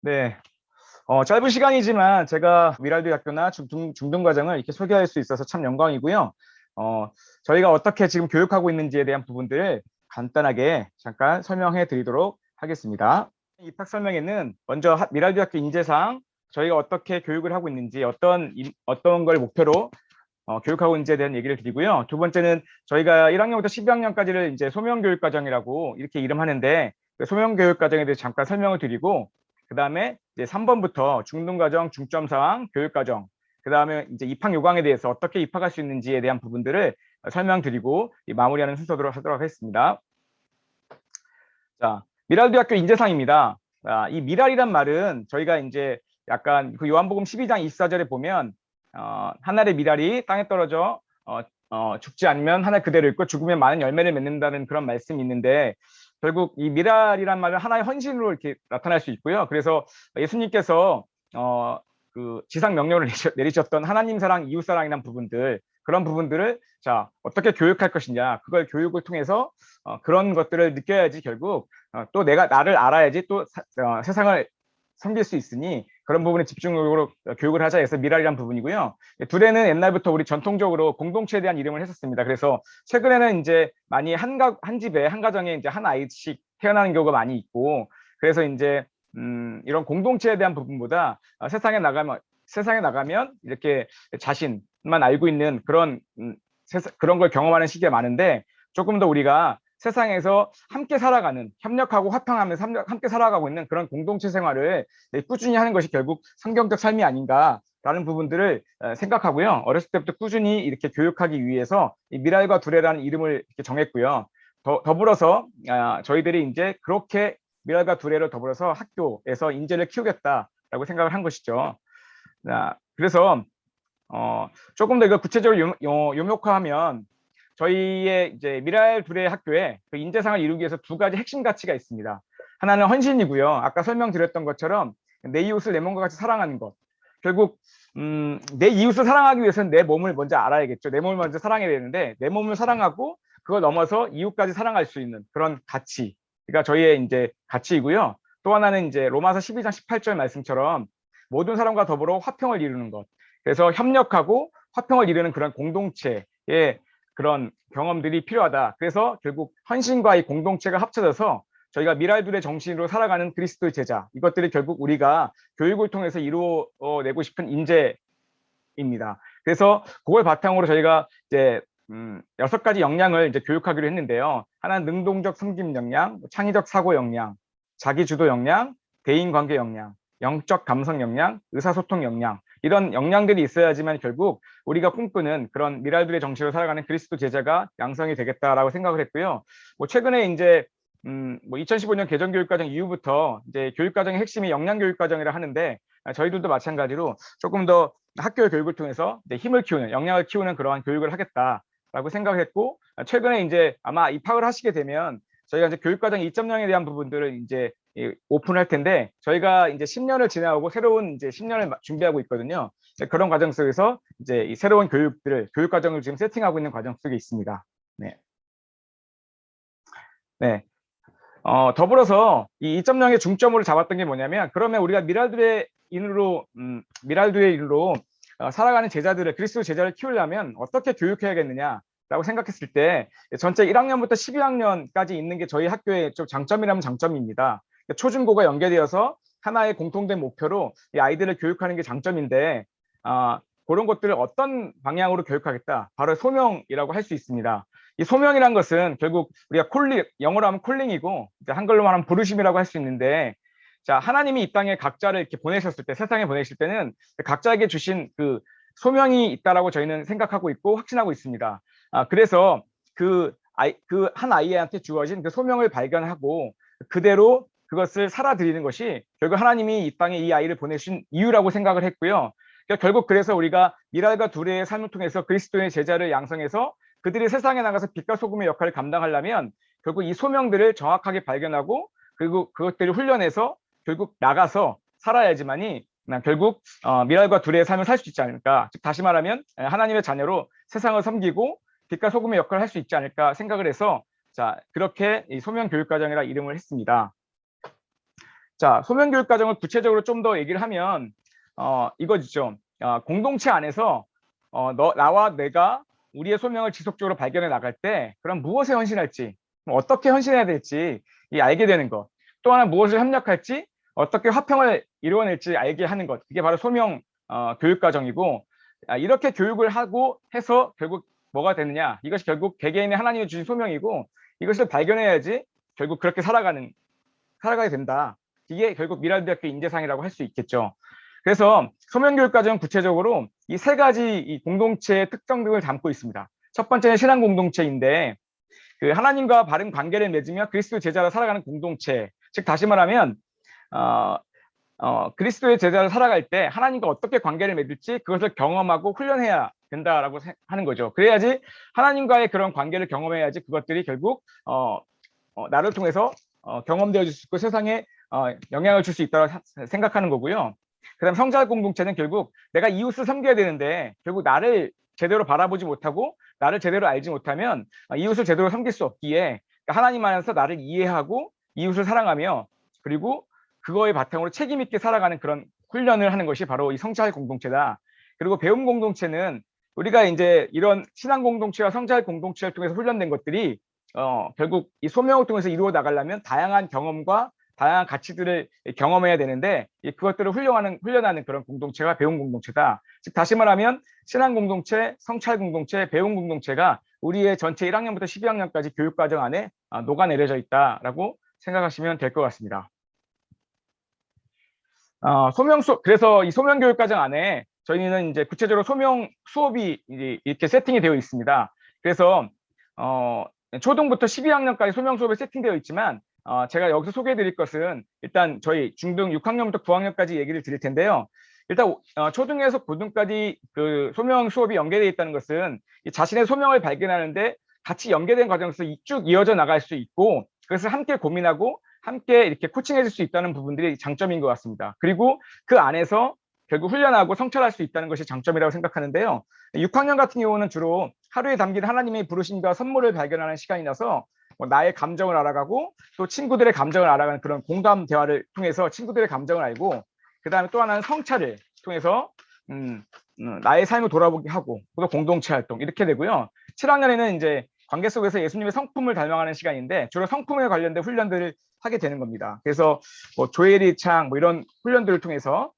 네, 짧은 시간이지만 제가 미랄드 학교나 중등과정을 이렇게 소개할 수 있어서 참 영광이고요. 어, 저희가 어떻게 지금 교육하고 있는지에 대한 부분들을 간단하게 잠깐 설명해 드리도록 하겠습니다. 입학 설명에는 먼저 미랄드 학교 인재상 저희가 어떻게 교육을 하고 있는지 어떤 걸 목표로 교육하고 있는지에 대한 얘기를 드리고요. 두 번째는 저희가 1학년부터 12학년까지를 이제 소명교육과정이라고 이렇게 이름하는데 그 소명교육과정에 대해서 잠깐 설명을 드리고 그다음에 이제 3번부터 중등과정, 중점사항, 교육과정 그다음에 이제 입학 요강에 대해서 어떻게 입학할 수 있는지에 대한 부분들을 설명드리고 마무리하는 순서로 하도록 하겠습니다. 자, 미랄드 학교 인재상입니다. 이 미랄이란 말은 저희가 이제 약간 그 요한복음 12장 24절에 보면 한 알의 미랄이 땅에 떨어져 죽지 않으면 한 알 그대로 있고 죽으면 많은 열매를 맺는다는 그런 말씀이 있는데 결국 이 미랄이란 말은 하나의 헌신으로 이렇게 나타날 수 있고요. 그래서 예수님께서 그 지상 명령을 내리셨던 하나님 사랑, 이웃 사랑이라는 부분들 그런 부분들을 자 어떻게 교육할 것이냐 그걸 교육을 통해서 그런 것들을 느껴야지 결국 또 내가 나를 알아야지 또 세상을 섬길 수 있으니 그런 부분에 집중적으로 교육을 하자 해서 미랄이란 부분이고요. 둘에는 옛날부터 우리 전통적으로 공동체에 대한 이름을 했었습니다. 그래서 최근에는 이제 많이 한 집에 한 가정에 이제 한 아이씩 태어나는 경우가 많이 있고 그래서 이제 이런 공동체에 대한 부분보다 세상에 나가면 이렇게 자신만 알고 있는 그런 걸 경험하는 시기가 많은데 조금 더 우리가 세상에서 함께 살아가는 협력하고 화평하면서 함께 살아가고 있는 그런 공동체 생활을 꾸준히 하는 것이 결국 성경적 삶이 아닌가라는 부분들을 생각하고요. 어렸을 때부터 꾸준히 이렇게 교육하기 위해서 이 미랄과 두레라는 이름을 이렇게 정했고요. 더불어서 저희들이 이제 그렇게 미랄과 두레를 더불어서 학교에서 인재를 키우겠다라고 생각을 한 것이죠. 그래서 조금 더 이거 구체적으로 요목화하면 저희의 이제 미랄 둘의 학교에 그 인재상을 이루기 위해서 두 가지 핵심 가치가 있습니다. 하나는 헌신이고요. 아까 설명드렸던 것처럼 내 이웃을 내 몸과 같이 사랑하는 것. 결국 내 이웃을 사랑하기 위해서는 내 몸을 먼저 알아야겠죠. 내 몸을 먼저 사랑해야 되는데 내 몸을 사랑하고 그걸 넘어서 이웃까지 사랑할 수 있는 그런 가치. 그러니까 저희의 이제 가치이고요. 또 하나는 이제 로마서 12장 18절 말씀처럼 모든 사람과 더불어 화평을 이루는 것. 그래서 협력하고 화평을 이루는 그런 공동체의 그런 경험들이 필요하다. 그래서 결국 헌신과 이 공동체가 합쳐져서 저희가 미랄들의 정신으로 살아가는 그리스도의 제자 이것들이 결국 우리가 교육을 통해서 이루어내고 싶은 인재입니다. 그래서 그걸 바탕으로 저희가 이제 6가지 역량을 이제 교육하기로 했는데요. 하나는 능동적 섬김 역량, 창의적 사고 역량, 자기주도 역량, 대인관계 역량, 영적 감성 역량, 의사소통 역량 이런 역량들이 있어야지만 결국 우리가 꿈꾸는 그런 미랄들의 정신으로 살아가는 그리스도 제자가 양성이 되겠다라고 생각을 했고요. 뭐 최근에 이제 뭐 2015년 개정교육과정 이후부터 이제 교육과정의 핵심이 역량교육과정이라 하는데 저희들도 마찬가지로 조금 더 학교 교육을 통해서 이제 힘을 키우는 역량을 키우는 그러한 교육을 하겠다라고 생각을 했고 최근에 이제 아마 입학을 하시게 되면 저희가 이제 교육과정 2.0에 대한 부분들을 이제 오픈할 텐데 저희가 이제 10년을 지나고 새로운 이제 10년을 준비하고 있거든요. 그런 과정 속에서 이제 이 새로운 교육 과정을 지금 세팅하고 있는 과정 속에 있습니다. 네. 네. 더불어서 이 2.0의 중점으로 잡았던 게 뭐냐면 그러면 우리가 미랄드의 인으로 살아가는 제자들을 그리스도 제자를 키우려면 어떻게 교육해야겠느냐라고 생각했을 때 전체 1학년부터 12학년까지 있는 게 저희 학교의 좀 장점이라면 장점입니다. 초중고가 연계되어서 하나의 공통된 목표로 이 아이들을 교육하는 게 장점인데 그런 것들을 어떤 방향으로 교육하겠다 바로 소명이라고 할 수 있습니다. 이 소명이란 것은 결국 우리가 영어로 하면 콜링이고 한글로 말하면 부르심이라고 할 수 있는데 자 하나님이 이 땅에 각자를 이렇게 보내셨을 때 세상에 보내실 때는 각자에게 주신 그 소명이 있다라고 저희는 생각하고 있고 확신하고 있습니다. 그래서 그 한 아이한테 주어진 그 소명을 발견하고 그대로 그것을 살아드리는 것이 결국 하나님이 이 땅에 이 아이를 보내신 이유라고 생각을 했고요. 그러니까 결국 그래서 우리가 미랄과 두레의 삶을 통해서 그리스도의 제자를 양성해서 그들이 세상에 나가서 빛과 소금의 역할을 감당하려면 결국 이 소명들을 정확하게 발견하고 그리고 그것들을 훈련해서 결국 나가서 살아야지만이 결국 미랄과 두레의 삶을 살 수 있지 않을까. 즉 다시 말하면 하나님의 자녀로 세상을 섬기고 빛과 소금의 역할을 할 수 있지 않을까 생각을 해서 자 그렇게 이 소명 교육 과정이라 이름을 했습니다. 자, 소명교육과정을 구체적으로 좀 더 얘기를 하면 이거죠. 공동체 안에서 나와 내가 우리의 소명을 지속적으로 발견해 나갈 때 그럼 무엇에 헌신할지, 어떻게 헌신해야 될지 알게 되는 것. 또 하나 무엇을 협력할지, 어떻게 화평을 이루어낼지 알게 하는 것. 이게 바로 소명 교육과정이고, 이렇게 교육을 하고 해서 결국 뭐가 되느냐. 이것이 결국 개개인의 하나님이 주신 소명이고 이것을 발견해야지 결국 그렇게 살아가게 된다. 이게 결국 미랄대학교 인재상이라고 할 수 있겠죠. 그래서 소명교육과정은 구체적으로 이 세 가지 이 공동체의 특성 등을 담고 있습니다. 첫 번째는 신앙 공동체인데 그 하나님과 바른 관계를 맺으며 그리스도 제자로 살아가는 공동체. 즉 다시 말하면 그리스도의 제자로 살아갈 때 하나님과 어떻게 관계를 맺을지 그것을 경험하고 훈련해야 된다라고 하는 거죠. 그래야지 하나님과의 그런 관계를 경험해야지 그것들이 결국 나를 통해서 경험되어질 수 있고 세상에 영향을 줄 수 있다고 생각하는 거고요. 그다음 성자 공동체는 결국 내가 이웃을 섬겨야 되는데 결국 나를 제대로 바라보지 못하고 나를 제대로 알지 못하면 이웃을 제대로 섬길 수 없기에 하나님 안에서 나를 이해하고 이웃을 사랑하며 그리고 그거의 바탕으로 책임 있게 살아가는 그런 훈련을 하는 것이 바로 이 성찰 공동체다. 그리고 배움 공동체는 우리가 이제 이런 신앙 공동체와 성찰 공동체를 통해서 훈련된 것들이 결국 이 소명을 통해서 이루어 나가려면 다양한 경험과 다양한 가치들을 경험해야 되는데 그것들을 훈련하는 그런 공동체가 배움 공동체다. 즉 다시 말하면 신앙 공동체, 성찰 공동체, 배움 공동체가 우리의 전체 1학년부터 12학년까지 교육과정 안에 녹아내려져 있다라고 생각하시면 될 것 같습니다. 그래서 이 소명 교육과정 안에 저희는 이제 구체적으로 소명 수업이 이렇게 세팅이 되어 있습니다. 그래서 초등부터 12학년까지 소명 수업이 세팅되어 있지만 제가 여기서 소개해 드릴 것은 일단 저희 중등 6학년부터 9학년까지 얘기를 드릴 텐데요. 일단 초등에서 고등까지 그 소명 수업이 연계되어 있다는 것은 자신의 소명을 발견하는데 같이 연계된 과정에서 쭉 이어져 나갈 수 있고 그것을 함께 고민하고 함께 이렇게 코칭해 줄 수 있다는 부분들이 장점인 것 같습니다. 그리고 그 안에서 결국 훈련하고 성찰할 수 있다는 것이 장점이라고 생각하는데요. 6학년 같은 경우는 주로 하루에 담긴 하나님의 부르심과 선물을 발견하는 시간이라서 나의 감정을 알아가고 또 친구들의 감정을 알아가는 그런 공감 대화를 통해서 친구들의 감정을 알고 그다음에 또 하나는 성찰을 통해서 나의 삶을 돌아보게 하고 또 공동체 활동 이렇게 되고요. 7학년에는 이제 관계 속에서 예수님의 성품을 닮아가는 시간인데 주로 성품에 관련된 훈련들을 하게 되는 겁니다. 그래서 뭐 조엘이 창 뭐 이런 훈련들을 통해서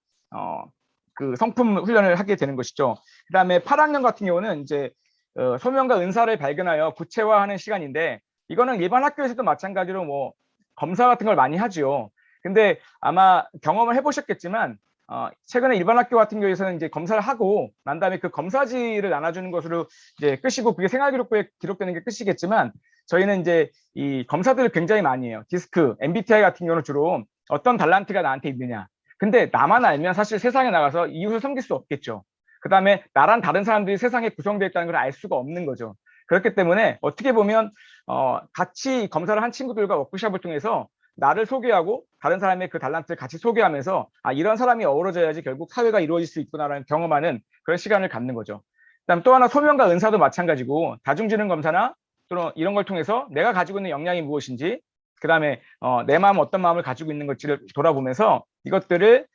그 성품 훈련을 하게 되는 것이죠. 그다음에 8학년 같은 경우는 이제 소명과 은사를 발견하여 구체화하는 시간인데 이거는 일반 학교에서도 마찬가지로 뭐 검사 같은 걸 많이 하죠. 근데 아마 경험을 해보셨겠지만 최근에 일반 학교 같은 경우에서는 이제 검사를 하고 난 다음에 그 검사지를 나눠주는 것으로 이제 끝이고 그게 생활기록부에 기록되는 게 끝이겠지만 저희는 이제 이 검사들을 굉장히 많이 해요. 디스크, MBTI 같은 경우는 주로 어떤 달란트가 나한테 있느냐. 근데 나만 알면 사실 세상에 나가서 이웃을 섬길 수 없겠죠. 그 다음에 나랑 다른 사람들이 세상에 구성되어 있다는 걸 알 수가 없는 거죠. 그렇기 때문에 어떻게 보면 같이 검사를 한 친구들과 워크숍을 통해서 나를 소개하고 다른 사람의 그 달란트를 같이 소개하면서 이런 사람이 어우러져야지 결국 사회가 이루어질 수 있구나라는 경험하는 그런 시간을 갖는 거죠. 그다음 또 하나 소명과 은사도 마찬가지고 다중지능 검사나 또는 이런 걸 통해서 내가 가지고 있는 역량이 무엇인지 그다음에 내 마음 어떤 마음을 가지고 있는 것지를 돌아보면서 이것들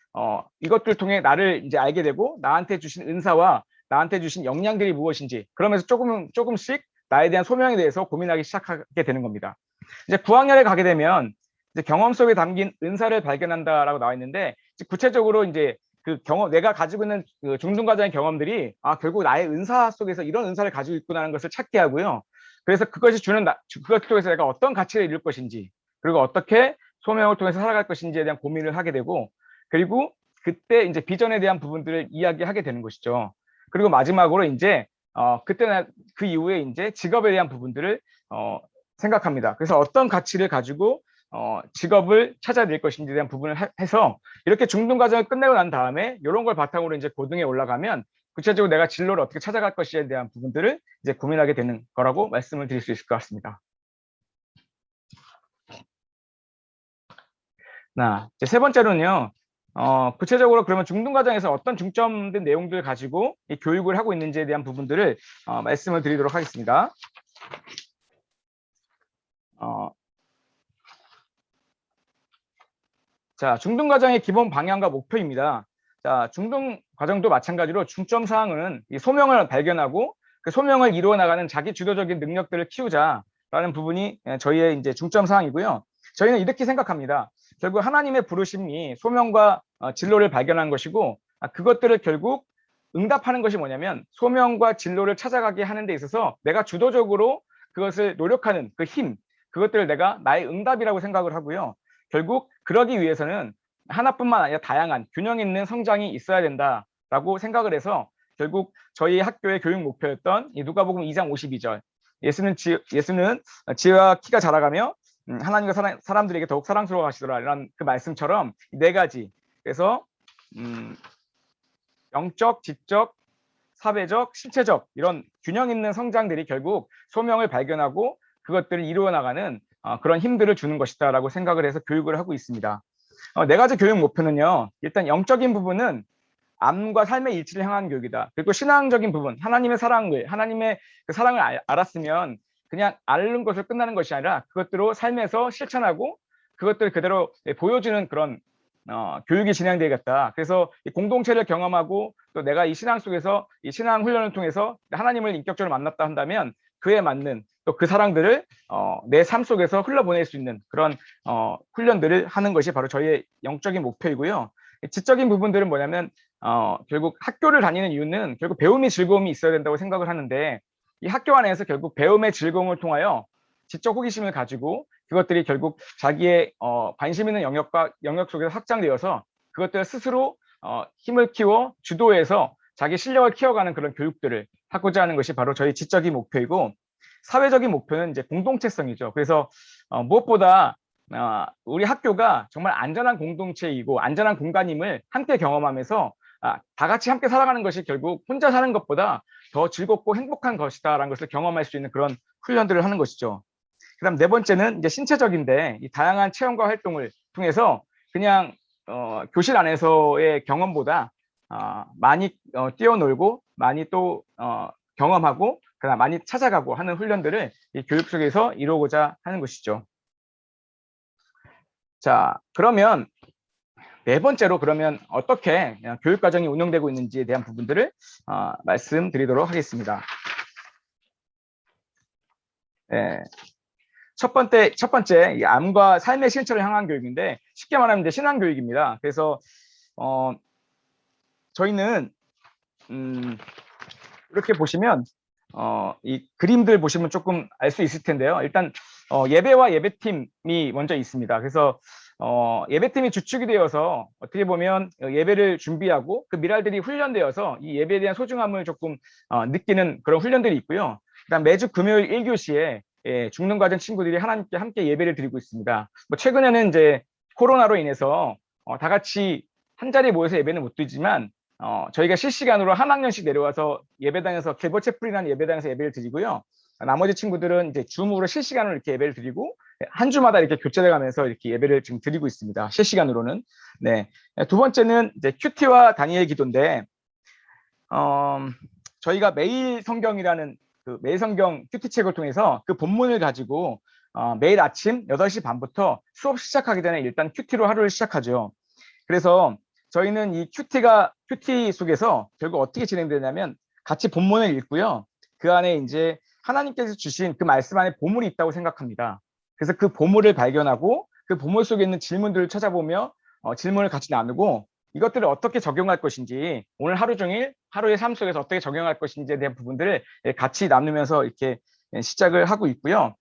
통해 나를 이제 알게 되고 나한테 주신 은사와 나한테 주신 역량들이 무엇인지 그러면서 조금씩 나에 대한 소명에 대해서 고민하기 시작하게 되는 겁니다. 이제 9학년에 가게 되면 이제 경험 속에 담긴 은사를 발견한다라고 나와 있는데 구체적으로 이제 그 내가 가지고 있는 그 중등과정의 경험들이 결국 나의 은사 속에서 이런 은사를 가지고 있구나라는 것을 찾게 하고요. 그래서 그것이 그것 통해서 내가 어떤 가치를 이룰 것인지 그리고 어떻게 소명을 통해서 살아갈 것인지에 대한 고민을 하게 되고 그리고 그때 이제 비전에 대한 부분들을 이야기하게 되는 것이죠. 그리고 마지막으로 이제 그때는 그 이후에 이제 직업에 대한 부분들을 생각합니다. 그래서 어떤 가치를 가지고 직업을 찾아낼 것인지에 대한 부분을 해서 이렇게 중등 과정을 끝내고 난 다음에 이런 걸 바탕으로 이제 고등에 올라가면 구체적으로 내가 진로를 어떻게 찾아갈 것인지에 대한 부분들을 이제 고민하게 되는 거라고 말씀을 드릴 수 있을 것 같습니다. 이제 세 번째로는요. 구체적으로 그러면 중등 과정에서 어떤 중점된 내용들을 가지고 이 교육을 하고 있는지에 대한 부분들을 말씀을 드리도록 하겠습니다. 자, 중등과정의 기본 방향과 목표입니다. 자, 중등과정도 마찬가지로 중점 사항은 이 소명을 발견하고 그 소명을 이루어 나가는 자기 주도적인 능력들을 키우자라는 부분이 저희의 이제 중점 사항이고요. 저희는 이렇게 생각합니다. 결국 하나님의 부르심이 소명과 진로를 발견한 것이고, 그것들을 결국 응답하는 것이 뭐냐면 소명과 진로를 찾아가게 하는 데 있어서 내가 주도적으로 그것을 노력하는 그 힘, 그것들을 내가 나의 응답이라고 생각을 하고요. 결국 그러기 위해서는 하나뿐만 아니라 다양한 균형 있는 성장이 있어야 된다라고 생각을 해서 결국 저희 학교의 교육 목표였던 이 누가복음 2장 52절 예수는 지혜와 키가 자라가며 하나님과 사람들에게 더욱 사랑스러워 하시더라 라는 그 말씀처럼 네 가지. 그래서 영적, 지적, 사회적, 신체적 이런 균형 있는 성장들이 결국 소명을 발견하고 그것들을 이루어 나가는 그런 힘들을 주는 것이다라고 생각을 해서 교육을 하고 있습니다. 네 가지 교육 목표는요. 일단 영적인 부분은 암과 삶의 일치를 향한 교육이다. 그리고 신앙적인 부분, 하나님의 그 사랑을 알았으면 그냥 앓는 것으로 끝나는 것이 아니라 그것들로 삶에서 실천하고 그것들을 그대로 보여주는 그런 교육이 진행되겠다. 그래서 이 공동체를 경험하고 또 내가 이 신앙 속에서 이 신앙 훈련을 통해서 하나님을 인격적으로 만났다 한다면 그에 맞는 또 그 사랑들을 내 삶 속에서 흘러보낼 수 있는 그런 훈련들을 하는 것이 바로 저희의 영적인 목표이고요. 지적인 부분들은 뭐냐면 결국 학교를 다니는 이유는 결국 배움의 즐거움이 있어야 된다고 생각을 하는데 이 학교 안에서 결국 배움의 즐거움을 통하여 지적 호기심을 가지고 그것들이 결국 자기의 관심 있는 영역 속에서 확장되어서 그것들 스스로 힘을 키워 주도해서 자기 실력을 키워가는 그런 교육들을 하고자 하는 것이 바로 저희 지적인 목표이고 사회적인 목표는 이제 공동체성이죠. 그래서 무엇보다 우리 학교가 정말 안전한 공동체이고 안전한 공간임을 함께 경험하면서 다 같이 함께 살아가는 것이 결국 혼자 사는 것보다 더 즐겁고 행복한 것이다라는 것을 경험할 수 있는 그런 훈련들을 하는 것이죠. 그다음 네 번째는 이제 신체적인데 이 다양한 체험과 활동을 통해서 그냥 교실 안에서의 경험보다 많이 뛰어놀고 많이 또 경험하고 그다음 많이 찾아가고 하는 훈련들을 이 교육 속에서 이루고자 하는 것이죠. 자, 그러면 네 번째로 그러면 어떻게 교육 과정이 운영되고 있는지에 대한 부분들을 말씀드리도록 하겠습니다. 네. 첫 번째 이 암과 삶의 실천을 향한 교육인데 쉽게 말하면 이제 신앙 교육입니다. 그래서 저희는 이렇게 보시면 이 그림들 보시면 조금 알 수 있을 텐데요. 일단 예배와 예배팀이 먼저 있습니다. 그래서 예배팀이 주축이 되어서 어떻게 보면 예배를 준비하고 그 미랄들이 훈련되어서 이 예배에 대한 소중함을 조금 느끼는 그런 훈련들이 있고요. 그다음 매주 금요일 1교시에 중등과정 친구들이 하나님께 함께 예배를 드리고 있습니다. 뭐 최근에는 이제 코로나로 인해서 다 같이 한 자리에 모여서 예배는 못 드리지만 저희가 실시간으로 한 학년씩 내려와서 예배당에서 개보채플이라는 예배당에서 예배를 드리고요. 나머지 친구들은 이제 줌으로 실시간으로 이렇게 예배를 드리고 한 주마다 이렇게 교체돼 가면서 이렇게 예배를 지금 드리고 있습니다. 실시간으로는. 네. 두 번째는 이제 큐티와 다니엘 기도인데 저희가 매일 성경이라는 그 매일 성경 큐티 책을 통해서 그 본문을 가지고 매일 아침 8시 반부터 수업 시작하기 전에 일단 큐티로 하루를 시작하죠. 그래서 저희는 이 큐티 속에서 결국 어떻게 진행되냐면 같이 본문을 읽고요. 그 안에 이제 하나님께서 주신 그 말씀 안에 보물이 있다고 생각합니다. 그래서 그 보물을 발견하고 그 보물 속에 있는 질문들을 찾아보며 질문을 같이 나누고 이것들을 어떻게 적용할 것인지 오늘 하루 종일 하루의 삶 속에서 어떻게 적용할 것인지에 대한 부분들을 같이 나누면서 이렇게 시작을 하고 있고요.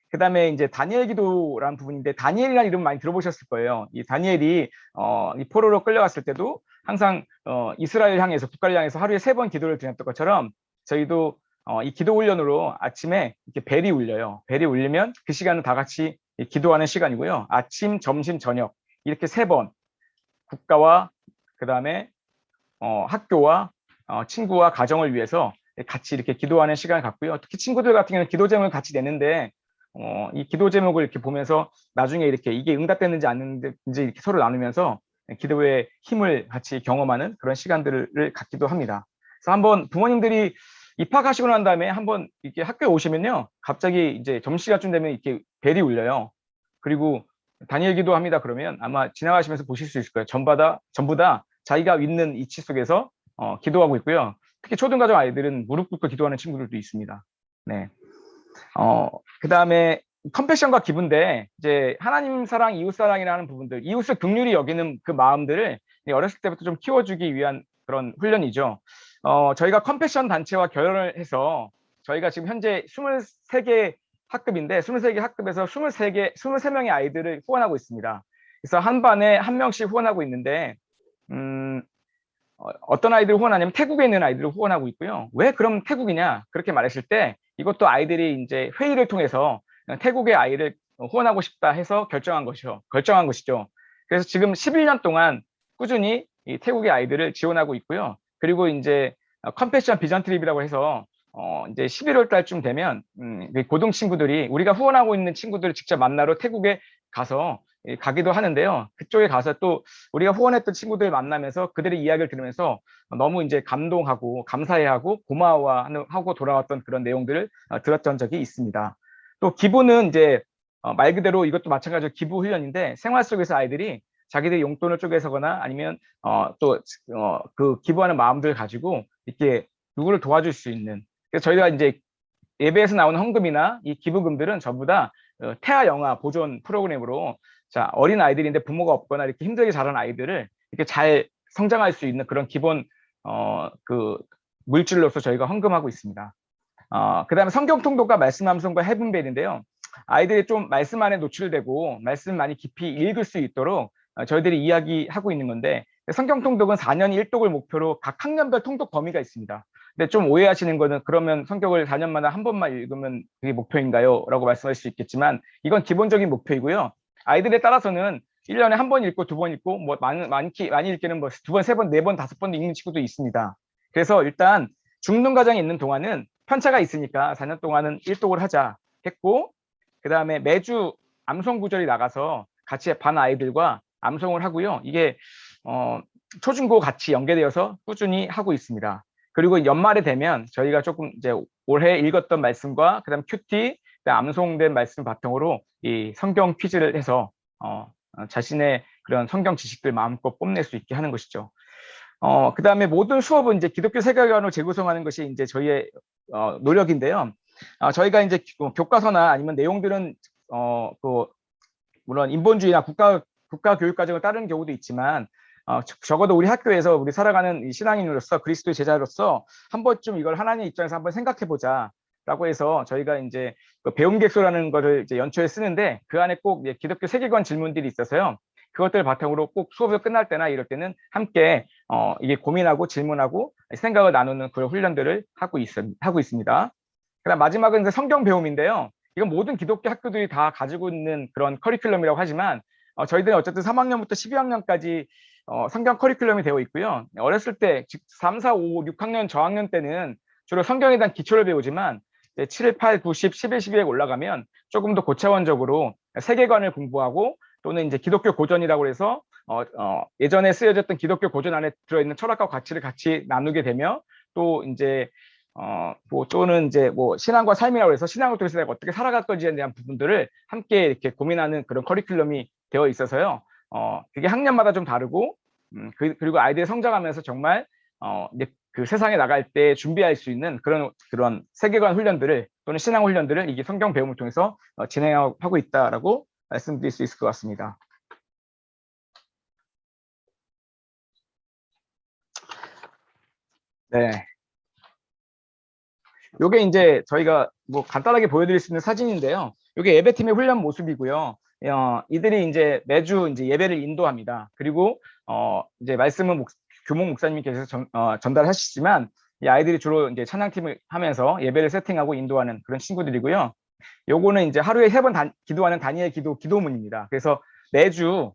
그 다음에 이제 다니엘 기도라는 부분인데 다니엘이라는 이름 많이 들어보셨을 거예요. 이 다니엘이 이 포로로 끌려갔을 때도 항상 이스라엘 향해서 국가를 향해서 하루에 3번 기도를 드렸던 것처럼 저희도 이 기도 훈련으로 아침에 이렇게 벨이 울려요. 벨이 울리면 그 시간은 다 같이 기도하는 시간이고요. 아침, 점심, 저녁 이렇게 3번 국가와 그 다음에 학교와 친구와 가정을 위해서 같이 이렇게 기도하는 시간을 갖고요. 특히 친구들 같은 경우는 기도 제목을 같이 내는데 이 기도 제목을 이렇게 보면서 나중에 이렇게 이게 응답됐는지 안 됐는지 이렇게 서로 나누면서 기도의 힘을 같이 경험하는 그런 시간들을 갖기도 합니다. 그래서 한번 부모님들이 입학하시고 난 다음에 한번 이렇게 학교에 오시면요. 갑자기 이제 점심시간쯤 되면 이렇게 벨이 울려요. 그리고 다니엘 기도합니다. 그러면 아마 지나가시면서 보실 수 있을 거예요. 전부 다 자기가 있는 이치 속에서 기도하고 있고요. 특히 초등가정 아이들은 무릎 꿇고 기도하는 친구들도 있습니다. 네. 그다음에 컴패션과 기부인데 이제 하나님 사랑, 이웃 사랑이라는 부분들, 이웃을 긍휼히 여기는 그 마음들을 어렸을 때부터 좀 키워주기 위한 그런 훈련이죠. 저희가 컴패션 단체와 결연을 해서 저희가 지금 현재 23개 학급인데 23개 학급에서 23명의 아이들을 후원하고 있습니다. 그래서 한 반에 한 명씩 후원하고 있는데 어떤 아이들을 후원하냐면 태국에 있는 아이들을 후원하고 있고요. 왜 그럼 태국이냐? 그렇게 말했을 때 이것도 아이들이 이제 회의를 통해서 태국의 아이를 후원하고 싶다 해서 결정한 것이죠. 그래서 지금 11년 동안 꾸준히 이 태국의 아이들을 지원하고 있고요. 그리고 이제 컴패션 비전 트립이라고 해서 이제 11월 달쯤 되면 고등 친구들이 우리가 후원하고 있는 친구들을 직접 만나러 태국에 가서 가기도 하는데요. 그쪽에 가서 또 우리가 후원했던 친구들 만나면서 그들의 이야기를 들으면서 너무 이제 감동하고 감사해하고 고마워하고 돌아왔던 그런 내용들을 들었던 적이 있습니다. 또 기부는 이제 말 그대로 이것도 마찬가지로 기부 훈련인데 생활 속에서 아이들이 자기들이 용돈을 쪼개서거나 아니면 또 그 기부하는 마음들을 가지고 이렇게 누구를 도와줄 수 있는, 그래서 저희가 이제 예배에서 나오는 헌금이나 이 기부금들은 전부 다 태아 영아 보존 프로그램으로 자, 어린 아이들인데 부모가 없거나 이렇게 힘들게 자란 아이들을 이렇게 잘 성장할 수 있는 그런 기본 그 물질로서 저희가 헌금하고 있습니다. 그다음에 성경 통독과 말씀 암송과 헤븐벨인데요. 아이들이 좀 말씀 안에 노출되고 말씀 많이 깊이 읽을 수 있도록 저희들이 이야기하고 있는 건데, 성경 통독은 4년 1독을 목표로 각 학년별 통독 범위가 있습니다. 근데 좀 오해하시는 거는 그러면 성경을 4년마다 한 번만 읽으면 그게 목표인가요? 라고 말씀할 수 있겠지만 이건 기본적인 목표이고요. 아이들에 따라서는 1년에 한 번 읽고 두 번 읽고 뭐 많이 읽기는 뭐 두 번, 세 번, 네 번, 다섯 번도 읽는 친구도 있습니다. 그래서 일단 중등 과정에 있는 동안은 편차가 있으니까 4년 동안은 1독을 하자 했고, 그다음에 매주 암송 구절이 나가서 같이 반 아이들과 암송을 하고요. 이게 초중고 같이 연계되어서 꾸준히 하고 있습니다. 그리고 연말에 되면 저희가 조금 이제 올해 읽었던 말씀과 그다음 큐티, 그다음 암송된 말씀 바탕으로 이 성경 퀴즈를 해서 자신의 그런 성경 지식들 마음껏 뽐낼 수 있게 하는 것이죠. 그다음에 모든 수업은 이제 기독교 세계관으로 재구성하는 것이 이제 저희의 노력인데요. 저희가 이제 교과서나 아니면 내용들은 물론 인본주의나 국가 교육 과정을 따르는 경우도 있지만 적어도 우리 학교에서 우리 살아가는 이 신앙인으로서 그리스도의 제자로서 한 번쯤 이걸 하나님의 입장에서 한번 생각해 보자라고 해서 저희가 이제 배움객소라는 거를 이제 연초에 쓰는데 그 안에 꼭 기독교 세계관 질문들이 있어서요. 그것들 바탕으로 꼭 수업이 끝날 때나 이럴 때는 함께 이게 고민하고 질문하고 생각을 나누는 그런 훈련들을 하고 있습니다. 그다음 마지막은 이제 성경 배움인데요. 이건 모든 기독교 학교들이 다 가지고 있는 그런 커리큘럼이라고 하지만 저희들은 어쨌든 3학년부터 12학년까지 성경 커리큘럼이 되어 있고요. 어렸을 때, 즉 3, 4, 5, 6학년 저학년 때는 주로 성경에 대한 기초를 배우지만 7, 8, 9, 10, 11, 12에 올라가면 조금 더 고차원적으로 세계관을 공부하고 또는 이제 기독교 고전이라고 해서 예전에 쓰여졌던 기독교 고전 안에 들어있는 철학과 가치를 같이 나누게 되며 또 이제 또는 이제 뭐 신앙과 삶이라고 해서 신앙을 통해서 내가 어떻게 살아갈 건지에 대한 부분들을 함께 이렇게 고민하는 그런 커리큘럼이 되어 있어서요. 그게 학년마다 좀 다르고 그리고 아이들이 성장하면서 정말 이제 그 세상에 나갈 때 준비할 수 있는 그런 세계관 훈련들을 또는 신앙 훈련들을 이게 성경 배움을 통해서 진행하고 있다라고 말씀드릴 수 있을 것 같습니다. 네. 요게 이제 저희가 뭐 간단하게 보여드릴 수 있는 사진인데요. 요게 예배팀의 훈련 모습이고요. 이들이 이제 매주 이제 예배를 인도합니다. 그리고 이제 말씀은 교목 목사님께서 전달하시지만 이 아이들이 주로 이제 찬양팀을 하면서 예배를 세팅하고 인도하는 그런 친구들이고요. 요거는 이제 하루에 3번 기도하는 다니엘 기도문입니다. 그래서 매주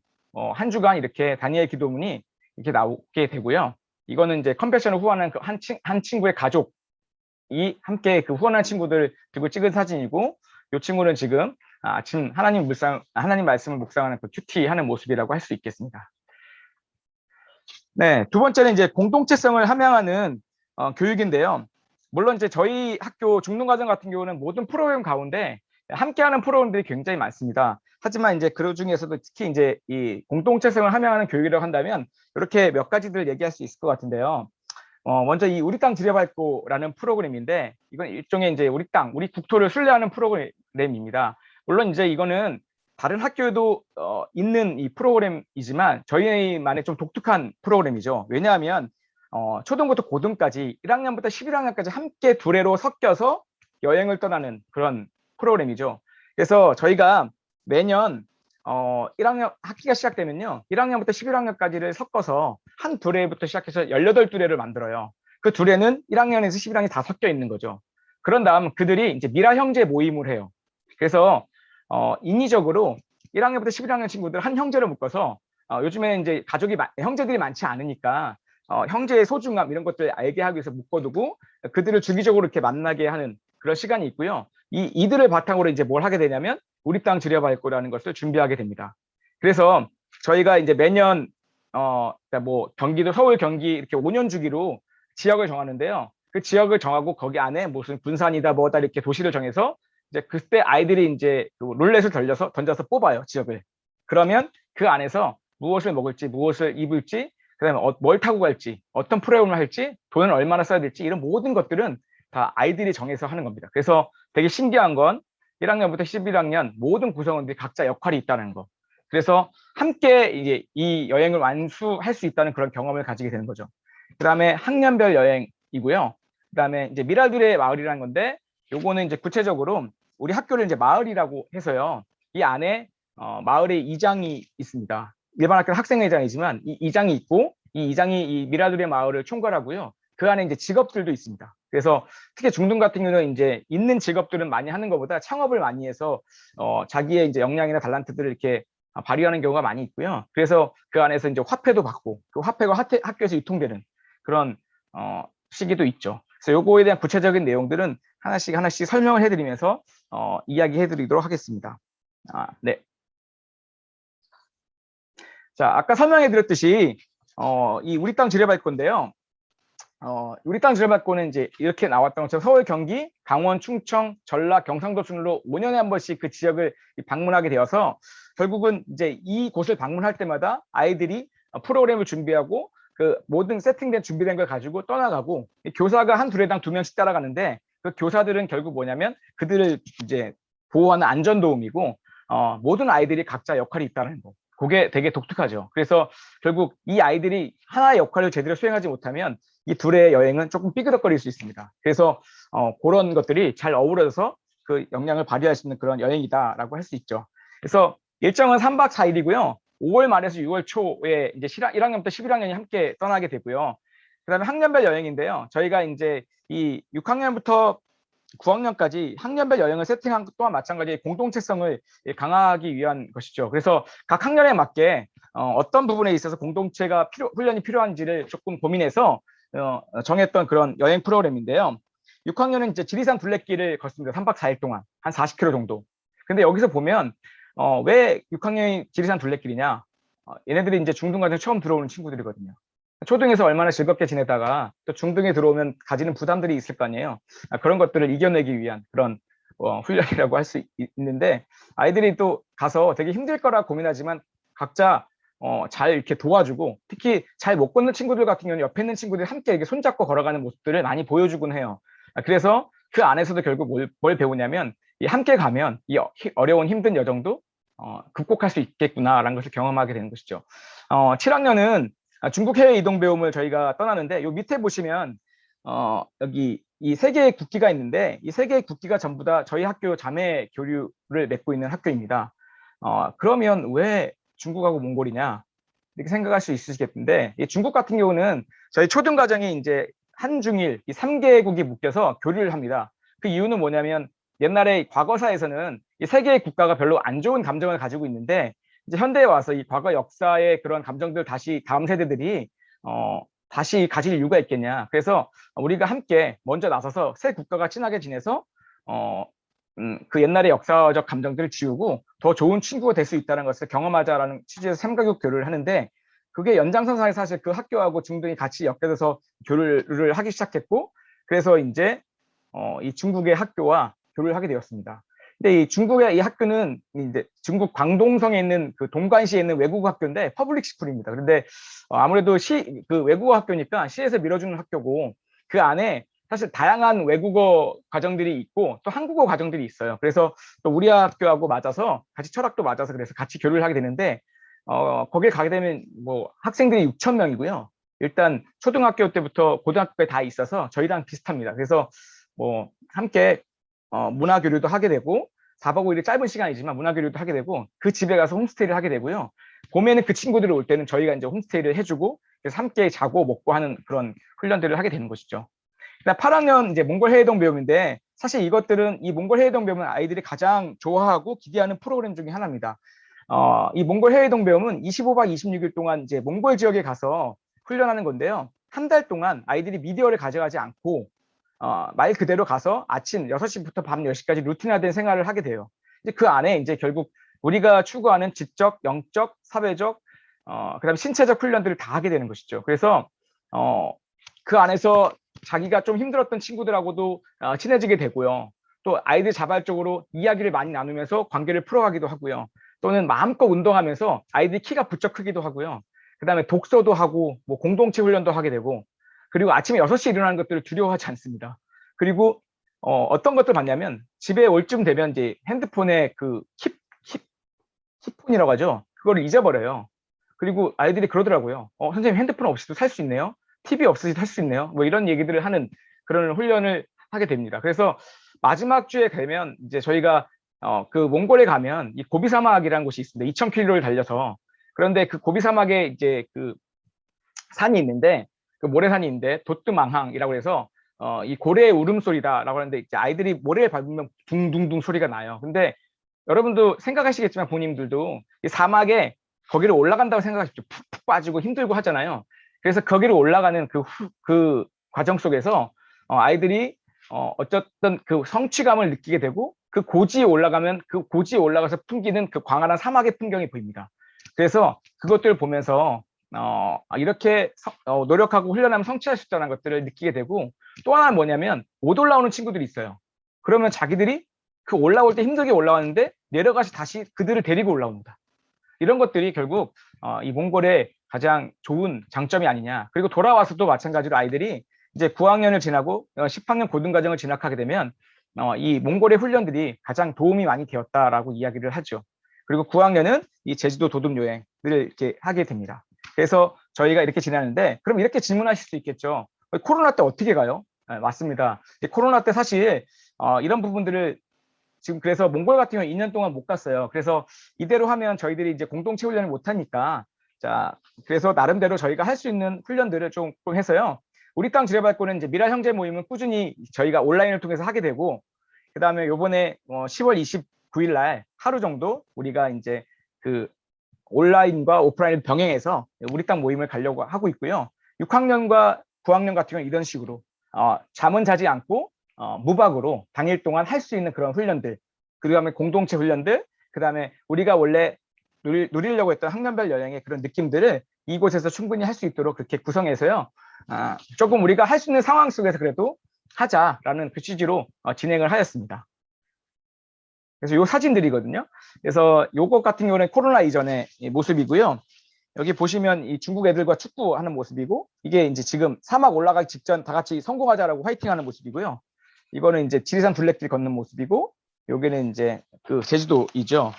한 주간 이렇게 다니엘 기도문이 이렇게 나오게 되고요. 이거는 이제 컴패션을 후원하는 그 한 친구의 가족이 함께 그 후원한 친구들 들고 찍은 사진이고, 이 친구는 지금 아침 하나님 말씀을 묵상하는 그 큐티 하는 모습이라고 할 수 있겠습니다. 네, 두 번째는 이제 공동체성을 함양하는 교육인데요. 물론 이제 저희 학교 중등과정 같은 경우는 모든 프로그램 가운데 함께하는 프로그램들이 굉장히 많습니다. 하지만 이제 그 중에서도 특히 이제 이 공동체성을 함양하는 교육이라고 한다면 이렇게 몇 가지들 얘기할 수 있을 것 같은데요. 먼저 이 우리 땅 들여밟고라는 프로그램인데 이건 일종의 이제 우리 땅, 우리 국토를 순례하는 프로그램입니다. 물론 이제 이거는 다른 학교에도 있는 이 프로그램이지만 저희만의 좀 독특한 프로그램이죠. 왜냐하면 초등부터 고등까지 1학년부터 11학년까지 함께 두레로 섞여서 여행을 떠나는 그런 프로그램이죠. 그래서 저희가 매년 1학년 학기가 시작되면요. 1학년부터 11학년까지를 섞어서 한 두레부터 시작해서 18두레를 만들어요. 그 두레는 1학년에서 11학년이 다 섞여 있는 거죠. 그런 다음 그들이 이제 미라 형제 모임을 해요. 그래서 인위적으로 1학년부터 11학년 친구들 한 형제를 묶어서 요즘에 이제 형제들이 많지 않으니까 형제의 소중함 이런 것들 알게 하기 위해서 묶어두고 그들을 주기적으로 이렇게 만나게 하는 그런 시간이 있고요. 이들을 바탕으로 이제 뭘 하게 되냐면 우리 땅 들여밟고라는 것을 준비하게 됩니다. 그래서 저희가 이제 매년 그러니까 뭐 경기도 서울 경기 이렇게 5년 주기로 지역을 정하는데요. 그 지역을 정하고 거기 안에 무슨 분산이다 뭐다 이렇게 도시를 정해서 이제 그때 아이들이 이제 그 룰렛을 던져서 뽑아요 지역을. 그러면 그 안에서 무엇을 먹을지 무엇을 입을지 그다음에 뭘 타고 갈지 어떤 프로그램을 할지 돈을 얼마나 써야 될지 이런 모든 것들은 다 아이들이 정해서 하는 겁니다. 그래서 되게 신기한 건 1학년부터 11학년 모든 구성원들이 각자 역할이 있다는 거. 그래서 함께 이제 이 여행을 완수할 수 있다는 그런 경험을 가지게 되는 거죠. 그다음에 학년별 여행이고요. 그다음에 이제 미라둘의 마을이라는 건데 요거는 이제 구체적으로 우리 학교를 이제 마을이라고 해서요. 이 안에 마을의 이장이 있습니다. 일반 학교는 학생회장이지만 이 이장이 있고 이 이장이 이 미라둘의 마을을 총괄하고요. 그 안에 이제 직업들도 있습니다. 그래서 특히 중등 같은 경우는 이제 있는 직업들은 많이 하는 것보다 창업을 많이 해서 자기의 이제 역량이나 달란트들을 이렇게 발휘하는 경우가 많이 있고요. 그래서 그 안에서 이제 화폐도 받고 그 화폐가 학교에서 유통되는 그런 시기도 있죠. 그래서 요거에 대한 구체적인 내용들은 하나씩 하나씩 설명을 해드리면서 이야기해드리도록 하겠습니다. 네. 자, 아까 설명해드렸듯이 이 우리 땅 지뢰밟 건데요. 우리 땅 지뢰밟고는 이제 이렇게 나왔던 것처럼 서울, 경기, 강원, 충청, 전라, 경상도 순으로 5년에 한 번씩 그 지역을 방문하게 되어서 결국은 이제 이곳을 방문할 때마다 아이들이 프로그램을 준비하고 그 모든 세팅된 준비된 걸 가지고 떠나가고 교사가 한 두레당 2명씩 따라가는데 그 교사들은 결국 뭐냐면 그들을 이제 보호하는 안전도움이고 모든 아이들이 각자 역할이 있다는 거. 그게 되게 독특하죠. 그래서 결국 이 아이들이 하나의 역할을 제대로 수행하지 못하면 이 둘의 여행은 조금 삐그덕거릴 수 있습니다. 그래서 그런 것들이 잘 어우러져서 그 역량을 발휘할 수 있는 그런 여행이다라고 할 수 있죠. 그래서 일정은 3박 4일이고요. 5월 말에서 6월 초에 이제 1학년부터 11학년이 함께 떠나게 되고요. 그다음에 학년별 여행인데요. 저희가 이제 이 6학년부터 9학년까지 학년별 여행을 세팅한 것 또한 마찬가지 공동체성을 강화하기 위한 것이죠. 그래서 각 학년에 맞게 어떤 부분에 있어서 공동체가 훈련이 필요한지를 조금 고민해서 정했던 그런 여행 프로그램인데요. 6학년은 이제 지리산 둘레길을 걷습니다. 3박 4일 동안 한 40km 정도. 근데 여기서 보면 왜 6학년이 지리산 둘레길이냐? 얘네들이 이제 중등과정 처음 들어오는 친구들이거든요. 초등에서 얼마나 즐겁게 지내다가 또 중등에 들어오면 가지는 부담들이 있을 거 아니에요. 그런 것들을 이겨내기 위한 그런 훈련이라고 할 수 있는데 아이들이 또 가서 되게 힘들 거라 고민하지만 각자 잘 이렇게 도와주고 특히 잘 못 걷는 친구들 같은 경우는 옆에 있는 친구들이 함께 이렇게 손잡고 걸어가는 모습들을 많이 보여주곤 해요. 그래서 그 안에서도 결국 뭘 배우냐면 이 함께 가면 이 어려운 힘든 여정도 극복할 수 있겠구나라는 것을 경험하게 되는 것이죠. 7학년은 중국 해외 이동 배움을 저희가 떠나는데 요 밑에 보시면 여기 이 세 개의 국기가 있는데 이 세 개의 국기가 전부 다 저희 학교 자매 교류를 맺고 있는 학교입니다. 그러면 왜 중국하고 몽골이냐 이렇게 생각할 수 있으시겠는데 이 중국 같은 경우는 저희 초등과정이 이제 한중일 이 3개국이 묶여서 교류를 합니다. 그 이유는 뭐냐면 옛날에 과거사에서는 이 세 개의 국가가 별로 안 좋은 감정을 가지고 있는데 이제 현대에 와서 이 과거 역사의 그런 감정들 다시 다음 세대들이 다시 가질 이유가 있겠냐. 그래서 우리가 함께 먼저 나서서 새 국가가 친하게 지내서 그 옛날의 역사적 감정들을 지우고 더 좋은 친구가 될 수 있다는 것을 경험하자라는 취지에서 3가국 교류를 하는데 그게 연장선상에 사실 그 학교하고 중등이 같이 엮여서 교류를 하기 시작했고 그래서 이제 이 중국의 학교와 교류를 하게 되었습니다. 근데 이 중국의 이 학교는 이제 중국 광동성에 있는 그 동관시에 있는 외국어 학교인데 퍼블릭 스쿨입니다. 그런데 아무래도 그 외국어 학교니까 시에서 밀어주는 학교고 그 안에 사실 다양한 외국어 과정들이 있고 또 한국어 과정들이 있어요. 그래서 또 우리 학교하고 맞아서 같이 철학도 맞아서 그래서 같이 교류를 하게 되는데 거길 가게 되면 뭐 학생들이 6천 명이고요. 일단 초등학교 때부터 고등학교에 다 있어서 저희랑 비슷합니다. 그래서 뭐 함께 문화 교류도 하게 되고 4박 5일이 짧은 시간이지만 문화 교류도 하게 되고 그 집에 가서 홈스테이를 하게 되고요. 봄에는 그 친구들이 올 때는 저희가 이제 홈스테이를 해주고 그래서 함께 자고 먹고 하는 그런 훈련들을 하게 되는 것이죠. 그다음 8학년 이제 몽골 해외동 배움인데 사실 이것들은 이 몽골 해외동 배움은 아이들이 가장 좋아하고 기대하는 프로그램 중에 하나입니다. 이 몽골 해외동 배움은 25박 26일 동안 이제 몽골 지역에 가서 훈련하는 건데요. 한 달 동안 아이들이 미디어를 가져가지 않고 말 그대로 가서 아침 6시부터 밤 10시까지 루틴화된 생활을 하게 돼요. 이제 그 안에 이제 결국 우리가 추구하는 지적, 영적, 사회적, 그다음에 신체적 훈련들을 다 하게 되는 것이죠. 그래서 그 안에서 자기가 좀 힘들었던 친구들하고도 친해지게 되고요. 또 아이들 자발적으로 이야기를 많이 나누면서 관계를 풀어가기도 하고요. 또는 마음껏 운동하면서 아이들 키가 부쩍 크기도 하고요. 그다음에 독서도 하고 뭐 공동체 훈련도 하게 되고 그리고 아침에 6시에 일어나는 것들을 두려워하지 않습니다. 그리고 떤 것들 봤냐면 집에 올 쯤 되면 이제 핸드폰에 그 킵폰이라고 하죠. 그거를 잊어버려요. 그리고 아이들이 그러더라고요. 선생님 핸드폰 없이도 살 수 있네요. TV 없이도 살 수 있네요. 뭐 이런 얘기들을 하는 그런 훈련을 하게 됩니다. 그래서 마지막 주에 되면 이제 저희가 그 몽골에 가면 이 고비 사막이라는 곳이 있습니다. 2,000km를 달려서 그런데 그 고비 사막에 이제 그 산이 있는데 그 모래산이 있는데 도트망항이라고 해서 이 고래의 울음소리다라고 하는데 이제 아이들이 모래를 밟으면 둥둥둥 소리가 나요. 근데 여러분도 생각하시겠지만 본인들도 이 사막에 거기를 올라간다고 생각하십시오. 푹푹 빠지고 힘들고 하잖아요. 그래서 거기를 올라가는 그 과정 속에서 아이들이 어쨌든 그 성취감을 느끼게 되고 그 고지에 올라가면 그 고지에 올라가서 풍기는 그 광활한 사막의 풍경이 보입니다. 그래서 그것들을 보면서 이렇게 노력하고 훈련하면 성취할 수 있다는 것들을 느끼게 되고 또 하나는 뭐냐면 못 올라오는 친구들이 있어요. 그러면 자기들이 그 올라올 때 힘들게 올라왔는데 내려가서 다시 그들을 데리고 올라옵니다. 이런 것들이 결국 이 몽골의 가장 좋은 장점이 아니냐. 그리고 돌아와서도 마찬가지로 아이들이 이제 9학년을 지나고 10학년 고등과정을 진학하게 되면 이 몽골의 훈련들이 가장 도움이 많이 되었다라고 이야기를 하죠. 그리고 9학년은 이 제주도 도둑 여행을 이렇게 하게 됩니다. 그래서 저희가 이렇게 지나는데 그럼 이렇게 질문하실 수 있겠죠. 코로나 때 어떻게 가요? 맞습니다. 코로나 때 사실 이런 부분들을 지금 그래서 몽골 같은 경우 2년 동안 못 갔어요. 그래서 이대로 하면 저희들이 이제 공동체 훈련을 못 하니까 자 그래서 나름대로 저희가 할 수 있는 훈련들을 좀 해서요. 우리 땅 지뢰밟고는 이제 미라 형제 모임은 꾸준히 저희가 온라인을 통해서 하게 되고 그다음에 요번에 10월 29일 날 하루 정도 우리가 이제 그 온라인과 오프라인을 병행해서 우리 땅 모임을 가려고 하고 있고요. 6학년과 9학년 같은 경우는 이런 식으로 잠은 자지 않고 무박으로 당일 동안 할 수 있는 그런 훈련들, 그 다음에 공동체 훈련들, 그 다음에 우리가 원래 누리려고 했던 학년별 여행의 그런 느낌들을 이곳에서 충분히 할 수 있도록 그렇게 구성해서요. 조금 우리가 할 수 있는 상황 속에서 그래도 하자라는 그 취지로 진행을 하였습니다. 그래서 요 사진들이거든요. 그래서 요것 같은 경우는 코로나 이전의 모습이고요. 여기 보시면 이 중국 애들과 축구하는 모습이고 이게 이제 지금 사막 올라가기 직전 다 같이 성공하자라고 화이팅하는 모습이고요. 이거는 이제 지리산 둘레길 걷는 모습이고 여기는 이제 그 제주도이죠.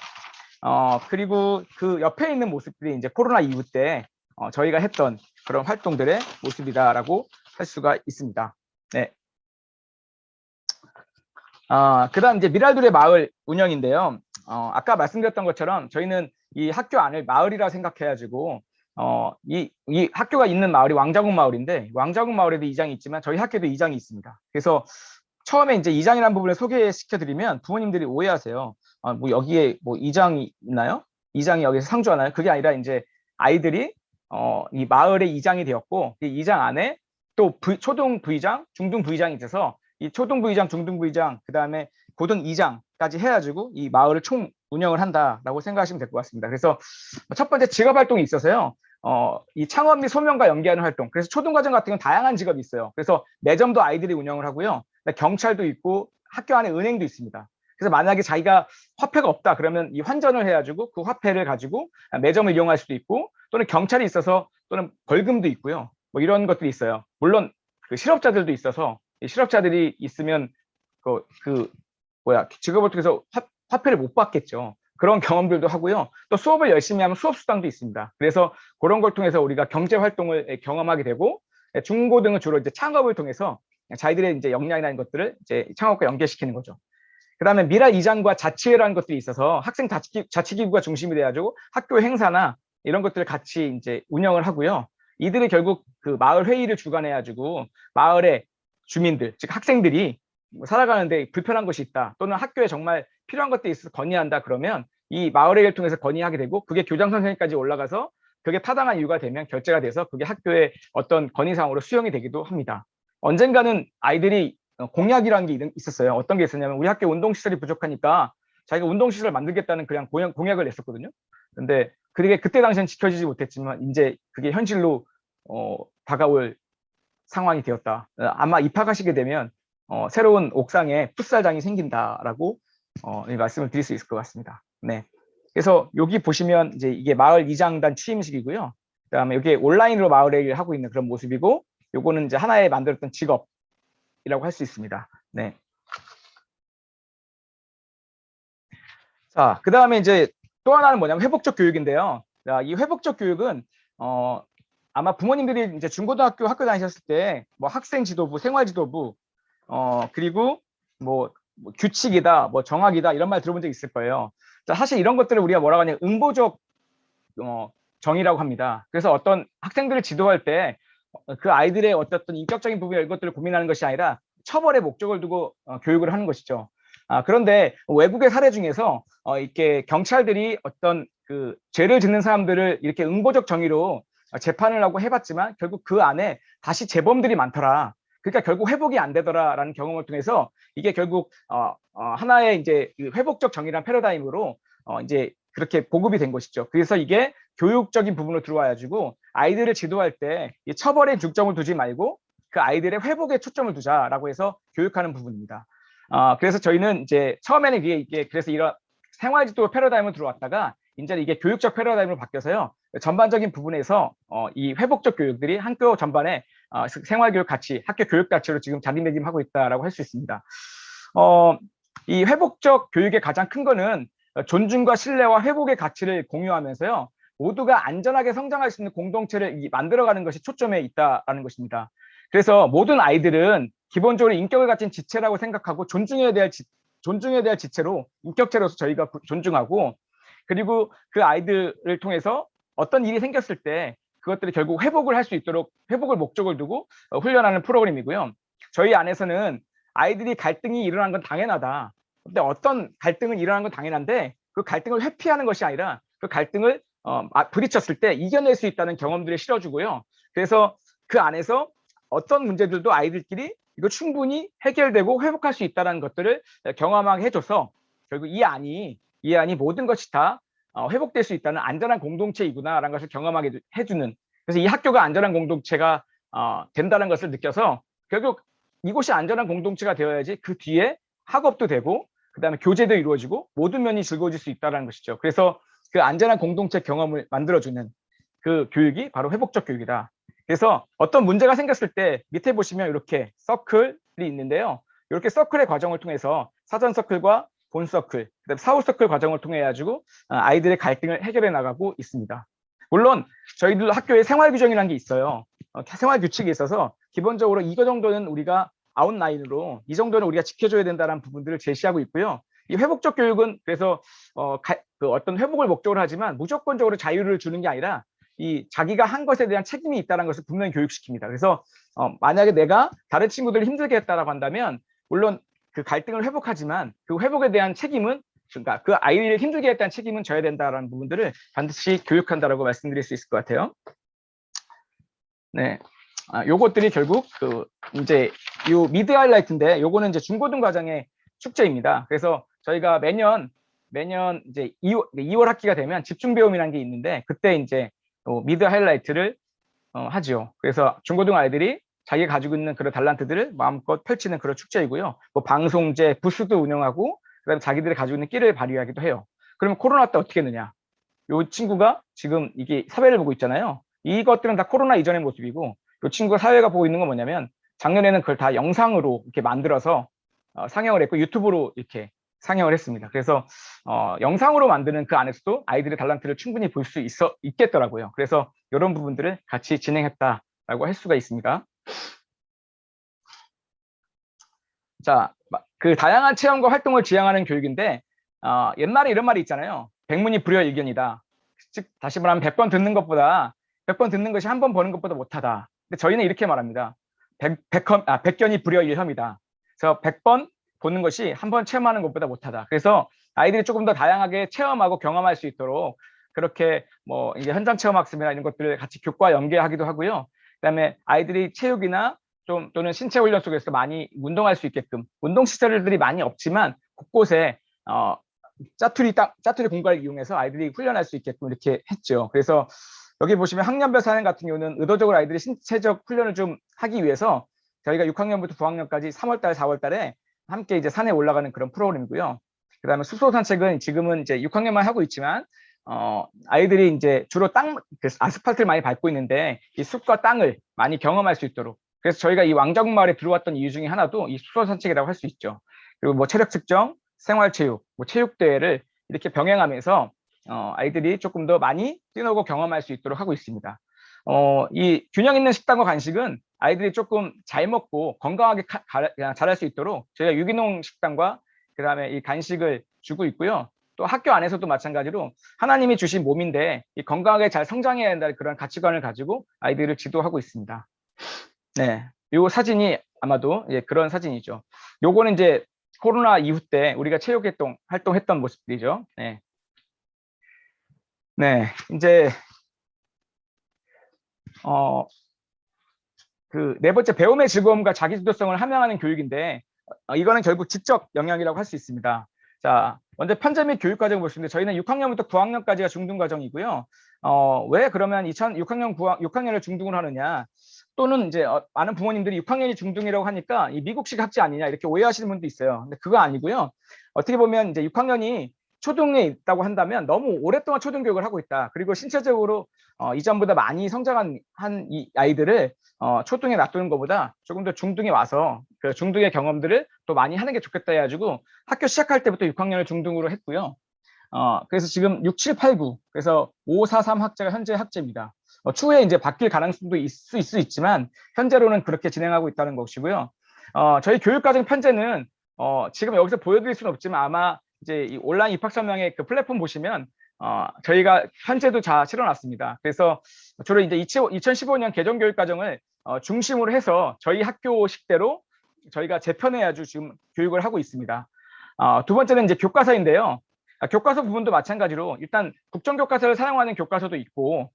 그리고 그 옆에 있는 모습들이 이제 코로나 이후 때 저희가 했던 그런 활동들의 모습이다라고 할 수가 있습니다. 네. 그다음 이제 미랄둘의 마을 운영인데요. 아까 말씀드렸던 것처럼 저희는 이 학교 안을 마을이라 생각해가지고 이 학교가 있는 마을이 왕자국 마을인데 왕자국 마을에도 이장이 있지만 저희 학교도 이장이 있습니다. 그래서 처음에 이제 이장이라는 부분을 소개시켜드리면 부모님들이 오해하세요. 뭐 여기에 뭐 이장이 있나요? 이장이 여기서 상주하나요? 그게 아니라 이제 아이들이 이 마을의 이장이 되었고 이 이장 안에 또 초등 부의장, 중등 부의장이 있어서 이 초등 부의장, 중등 부의장, 그 다음에 고등 이장까지 해가지고 이 마을을 총 운영을 한다라고 생각하시면 될 것 같습니다. 그래서 첫 번째 직업 활동이 있어서요. 이 창업 및 소명과 연계하는 활동. 그래서 초등과정 같은 경우는 다양한 직업이 있어요. 그래서 매점도 아이들이 운영을 하고요. 경찰도 있고 학교 안에 은행도 있습니다. 그래서 만약에 자기가 화폐가 없다 그러면 이 환전을 해가지고 그 화폐를 가지고 매점을 이용할 수도 있고 또는 경찰이 있어서 또는 벌금도 있고요. 뭐 이런 것들이 있어요. 물론 그 실업자들도 있어서 이 실업자들이 있으면 직업을 통해서 화폐를 못 받겠죠. 그런 경험들도 하고요. 또 수업을 열심히 하면 수업 수당도 있습니다. 그래서 그런 걸 통해서 우리가 경제 활동을 경험하게 되고 중고등은 주로 이제 창업을 통해서 자기들의 이제 역량이라는 것들을 이제 창업과 연계시키는 거죠. 그다음에 미랄 이장과 자치회라는 것들이 있어서 학생 자치기구가 중심이 돼가지고 학교 행사나 이런 것들을 같이 이제 운영을 하고요. 이들이 결국 그 마을 회의를 주관해가지고 마을의 주민들, 즉 학생들이 살아가는데 불편한 것이 있다 또는 학교에 정말 필요한 것들이 있어서 건의한다 그러면 이 마을회의를 통해서 건의하게 되고 그게 교장 선생님까지 올라가서 그게 타당한 이유가 되면 결재가 돼서 그게 학교의 어떤 건의사항으로 수용이 되기도 합니다. 언젠가는 아이들이 공약이라는 게 있었어요. 어떤 게 있었냐면 우리 학교 운동시설이 부족하니까 자기가 운동시설을 만들겠다는 그냥 공약을 냈었거든요. 근데 그게 그때 당시엔 지켜지지 못했지만 이제 그게 현실로 다가올 상황이 되었다. 아마 입학하시게 되면 새로운 옥상에 풋살장이 생긴다라고 말씀을 드릴 수 있을 것 같습니다. 네. 그래서 여기 보시면 이제 이게 마을 이장단 취임식이고요. 그다음에 여기 온라인으로 마을회의를 하고 있는 그런 모습이고, 요거는 이제 하나의 만들었던 직업이라고 할 수 있습니다. 네. 자, 그다음에 이제 또 하나는 뭐냐면 회복적 교육인데요. 자, 이 회복적 교육은 아마 부모님들이 이제 중고등학교 학교 다니셨을 때 뭐 학생 지도부, 생활 지도부, 그리고 뭐 규칙이다, 뭐 정학이다 이런 말 들어본 적 있을 거예요. 자, 사실 이런 것들을 우리가 뭐라고 하냐, 응보적 정의라고 합니다. 그래서 어떤 학생들을 지도할 때 그 아이들의 어떤 인격적인 부분 이런 것들을 고민하는 것이 아니라 처벌의 목적을 두고 교육을 하는 것이죠. 그런데 외국의 사례 중에서 이렇게 경찰들이 어떤 그 죄를 짓는 사람들을 이렇게 응보적 정의로 재판을 하고 해봤지만 결국 그 안에 다시 재범들이 많더라. 그러니까 결국 회복이 안 되더라라는 경험을 통해서 이게 결국 하나의 이제 회복적 정의란 패러다임으로 이제 그렇게 보급이 된 것이죠. 그래서 이게 교육적인 부분으로 들어와가지고 아이들을 지도할 때 이 처벌에 중점을 두지 말고 그 아이들의 회복에 초점을 두자라고 해서 교육하는 부분입니다. 그래서 저희는 이제 처음에는 이게 그래서 이런 생활지도 패러다임으로 들어왔다가 이제 이게 교육적 패러다임으로 바뀌어서요. 전반적인 부분에서 이 회복적 교육들이 학교 전반에 생활교육 가치, 학교 교육 가치로 지금 자리매김하고 있다라고 할 수 있습니다. 이 회복적 교육의 가장 큰 거는 존중과 신뢰와 회복의 가치를 공유하면서요. 모두가 안전하게 성장할 수 있는 공동체를 만들어가는 것이 초점에 있다라는 것입니다. 그래서 모든 아이들은 기본적으로 인격을 가진 지체라고 생각하고 존중해야 될 지체로 인격체로서 저희가 존중하고, 그리고 그 아이들을 통해서 어떤 일이 생겼을 때 그것들이 결국 회복을 할 수 있도록 회복을 목적을 두고 훈련하는 프로그램이고요. 저희 안에서는 아이들이 갈등이 일어난 건 당연하다. 근데 어떤 갈등은 일어난 건 당연한데 그 갈등을 회피하는 것이 아니라 그 갈등을 부딪혔을 때 이겨낼 수 있다는 경험들을 실어주고요. 그래서 그 안에서 어떤 문제들도 아이들끼리 이거 충분히 해결되고 회복할 수 있다는 것들을 경험하게 해줘서 결국 이 안이 모든 것이 다 회복될 수 있다는 안전한 공동체이구나라는 것을 경험하게 해주는, 그래서 이 학교가 안전한 공동체가 된다는 것을 느껴서 결국 이곳이 안전한 공동체가 되어야지 그 뒤에 학업도 되고 그다음에 교제도 이루어지고 모든 면이 즐거워질 수 있다는 것이죠. 그래서 그 안전한 공동체 경험을 만들어주는 그 교육이 바로 회복적 교육이다. 그래서 어떤 문제가 생겼을 때 밑에 보시면 이렇게 서클이 있는데요. 이렇게 서클의 과정을 통해서 사전 서클과 본 서클, 그다음에 사후 서클 과정을 통해 가지고 아이들의 갈등을 해결해 나가고 있습니다. 물론 저희들 학교에 생활 규정이라는 게 있어요. 생활 규칙이 있어서 기본적으로 이거 정도는 우리가 아웃라인으로 이 정도는 우리가 지켜줘야 된다는 부분들을 제시하고 있고요. 이 회복적 교육은 그래서 어떤 회복을 목적으로 하지만 무조건적으로 자유를 주는 게 아니라 이 자기가 한 것에 대한 책임이 있다는 것을 분명히 교육시킵니다. 그래서 만약에 내가 다른 친구들을 힘들게 했다라고 한다면 물론 그 갈등을 회복하지만 그 회복에 대한 책임은, 그러니까 그 아이를 힘들게 했다는 책임은 져야 된다라는 부분들을 반드시 교육한다라고 말씀드릴 수 있을 것 같아요. 네, 요것들이 결국 이제 요 미드 하이라이트인데 요거는 이제 중고등 과정의 축제입니다. 그래서 저희가 매년 이제 2월 학기가 되면 집중 배움이라는 게 있는데 그때 이제 미드 하이라이트를 하죠. 그래서 중고등 아이들이 자기가 가지고 있는 그런 달란트들을 마음껏 펼치는 그런 축제이고요. 뭐 방송제, 부스도 운영하고 그다음에 자기들이 가지고 있는 끼를 발휘하기도 해요. 그러면 코로나 때 어떻게 했느냐? 이 친구가 지금 이게 사회를 보고 있잖아요. 이것들은 다 코로나 이전의 모습이고, 이 친구가 사회가 보고 있는 건 뭐냐면 작년에는 그걸 다 영상으로 이렇게 만들어서 상영을 했고 유튜브로 이렇게 상영을 했습니다. 그래서 영상으로 만드는 그 안에서도 아이들의 달란트를 충분히 볼 수 있겠더라고요. 그래서 이런 부분들을 같이 진행했다라고 할 수가 있습니다. 자, 그 다양한 체험과 활동을 지향하는 교육인데 옛날에 이런 말이 있잖아요. 백문이 불여일견이다. 즉 다시 말하면 100번 듣는 것보다 100번 듣는 것이 한 번 보는 것보다 못하다. 근데 저희는 이렇게 말합니다. 백견이 불여일혐이다. 그래서 100번 보는 것이 한 번 체험하는 것보다 못하다. 그래서 아이들이 조금 더 다양하게 체험하고 경험할 수 있도록 그렇게 뭐 이제 현장 체험 학습이나 이런 것들을 같이 교과 연계하기도 하고요. 그다음에 아이들이 체육이나 또는 신체 훈련 속에서 많이 운동할 수 있게끔 운동 시설들이 많이 없지만 곳곳에 짜투리 공간을 이용해서 아이들이 훈련할 수 있게끔 이렇게 했죠. 그래서 여기 보시면 학년별 사행 같은 경우는 의도적으로 아이들이 신체적 훈련을 좀 하기 위해서 저희가 6학년부터 9학년까지 3월달, 4월달에 함께 이제 산에 올라가는 그런 프로그램이고요. 그다음에 숲속 산책은 지금은 이제 6학년만 하고 있지만 아이들이 이제 주로 아스팔트를 많이 밟고 있는데 이 숲과 땅을 많이 경험할 수 있도록 그래서 저희가 이 왕자국 마을에 들어왔던 이유 중에 하나도 이 숲속 산책이라고 할 수 있죠. 그리고 뭐 체력 측정, 생활체육, 뭐 체육대회를 이렇게 병행하면서 아이들이 조금 더 많이 뛰노고 경험할 수 있도록 하고 있습니다. 이 균형 있는 식단과 간식은 아이들이 조금 잘 먹고 건강하게 자랄 수 있도록 저희가 유기농 식단과 그다음에 이 간식을 주고 있고요. 또 학교 안에서도 마찬가지로 하나님이 주신 몸인데 이 건강하게 잘 성장해야 한다는 그런 가치관을 가지고 아이들을 지도하고 있습니다. 네, 요 사진이 아마도 그런 사진이죠. 요거는 이제 코로나 이후 때 우리가 체육 활동했던 모습들이죠. 네. 네, 이제 그 네 번째 배움의 즐거움과 자기주도성을 함양하는 교육인데 이거는 결국 지적 영역이라고 할 수 있습니다. 자, 먼저 편제 및 교육 과정을 보시는데 저희는 6학년부터 9학년까지가 중등 과정이고요. 왜 그러면 6학년을 중등으로 하느냐? 또는 이제 많은 부모님들이 6학년이 중등이라고 하니까 이 미국식 학제 아니냐 이렇게 오해하시는 분도 있어요. 근데 그거 아니고요. 어떻게 보면 이제 6학년이 초등에 있다고 한다면 너무 오랫동안 초등교육을 하고 있다. 그리고 신체적으로 이전보다 많이 성장한 이 아이들을 초등에 놔두는 것보다 조금 더 중등에 와서 그 중등의 경험들을 또 많이 하는 게 좋겠다 해가지고 학교 시작할 때부터 6학년을 중등으로 했고요. 그래서 지금 6, 7, 8, 9 그래서 5, 4, 3 학제가 현재 학제입니다. 추후에 이제 바뀔 가능성도 있을 수 있지만 현재로는 그렇게 진행하고 있다는 것이고요. 저희 교육과정 편제는 지금 여기서 보여드릴 수는 없지만 아마 이제 이 온라인 입학 설명회 그 플랫폼 보시면 저희가 현재도 다 실어놨습니다. 그래서 주로 이제 2015년 개정 교육 과정을 중심으로 해서 저희 학교식대로 저희가 재편해야지 지금 교육을 하고 있습니다. 두 번째는 이제 교과서인데요. 교과서 부분도 마찬가지로 일단 국정교과서를 사용하는 교과서도 있고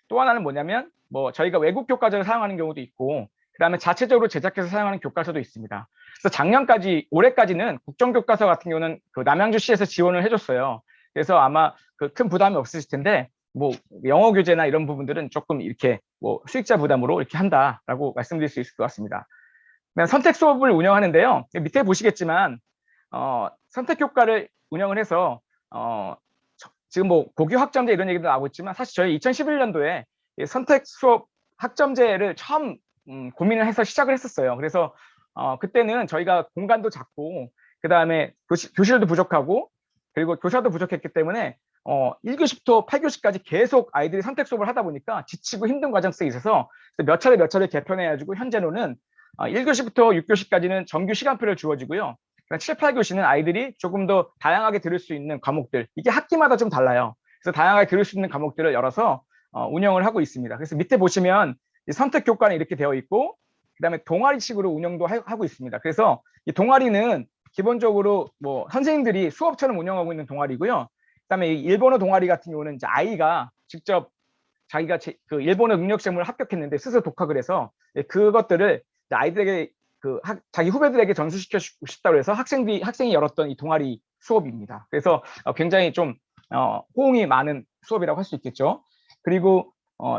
또 하나는 뭐냐면 뭐 저희가 외국 교과서를 사용하는 경우도 있고 그다음에 자체적으로 제작해서 사용하는 교과서도 있습니다. 그래서 올해까지는 국정교과서 같은 경우는 그 남양주시에서 지원을 해줬어요. 그래서 아마 그 큰 부담이 없으실 텐데 뭐 영어 교재나 이런 부분들은 조금 이렇게 뭐 수익자 부담으로 이렇게 한다라고 말씀드릴 수 있을 것 같습니다. 선택 수업을 운영하는데요. 밑에 보시겠지만 선택 교과를 운영을 해서 지금 뭐 고교 학점제 이런 얘기도 나오고 있지만 사실 저희 2011년도에 선택 수업 학점제를 처음 고민을 해서 시작을 했었어요. 그래서 그때는 저희가 공간도 작고 그 다음에 교실도 부족하고 그리고 교사도 부족했기 때문에 1교시부터 8교시까지 계속 아이들이 선택 수업을 하다 보니까 지치고 힘든 과정성이 있어서 몇 차례 개편해가지고 현재로는 1교시부터 6교시까지는 정규 시간표를 주어지고요. 7, 8교시는 아이들이 조금 더 다양하게 들을 수 있는 과목들, 이게 학기마다 좀 달라요. 그래서 다양하게 들을 수 있는 과목들을 열어서 운영을 하고 있습니다. 그래서 밑에 보시면 선택 교과는 이렇게 되어 있고 그다음에 동아리식으로 운영도 하고 있습니다. 그래서 이 동아리는 기본적으로 뭐 선생님들이 수업처럼 운영하고 있는 동아리고요. 그다음에 이 일본어 동아리 같은 경우는 이제 아이가 직접 자기가 그 일본어 능력 시험을 합격했는데 스스로 독학을 해서 그것들을 아이들에게 자기 후배들에게 전수시켜 주고 싶다고 해서 학생이 열었던 이 동아리 수업입니다. 그래서 굉장히 좀 호응이 많은 수업이라고 할 수 있겠죠. 그리고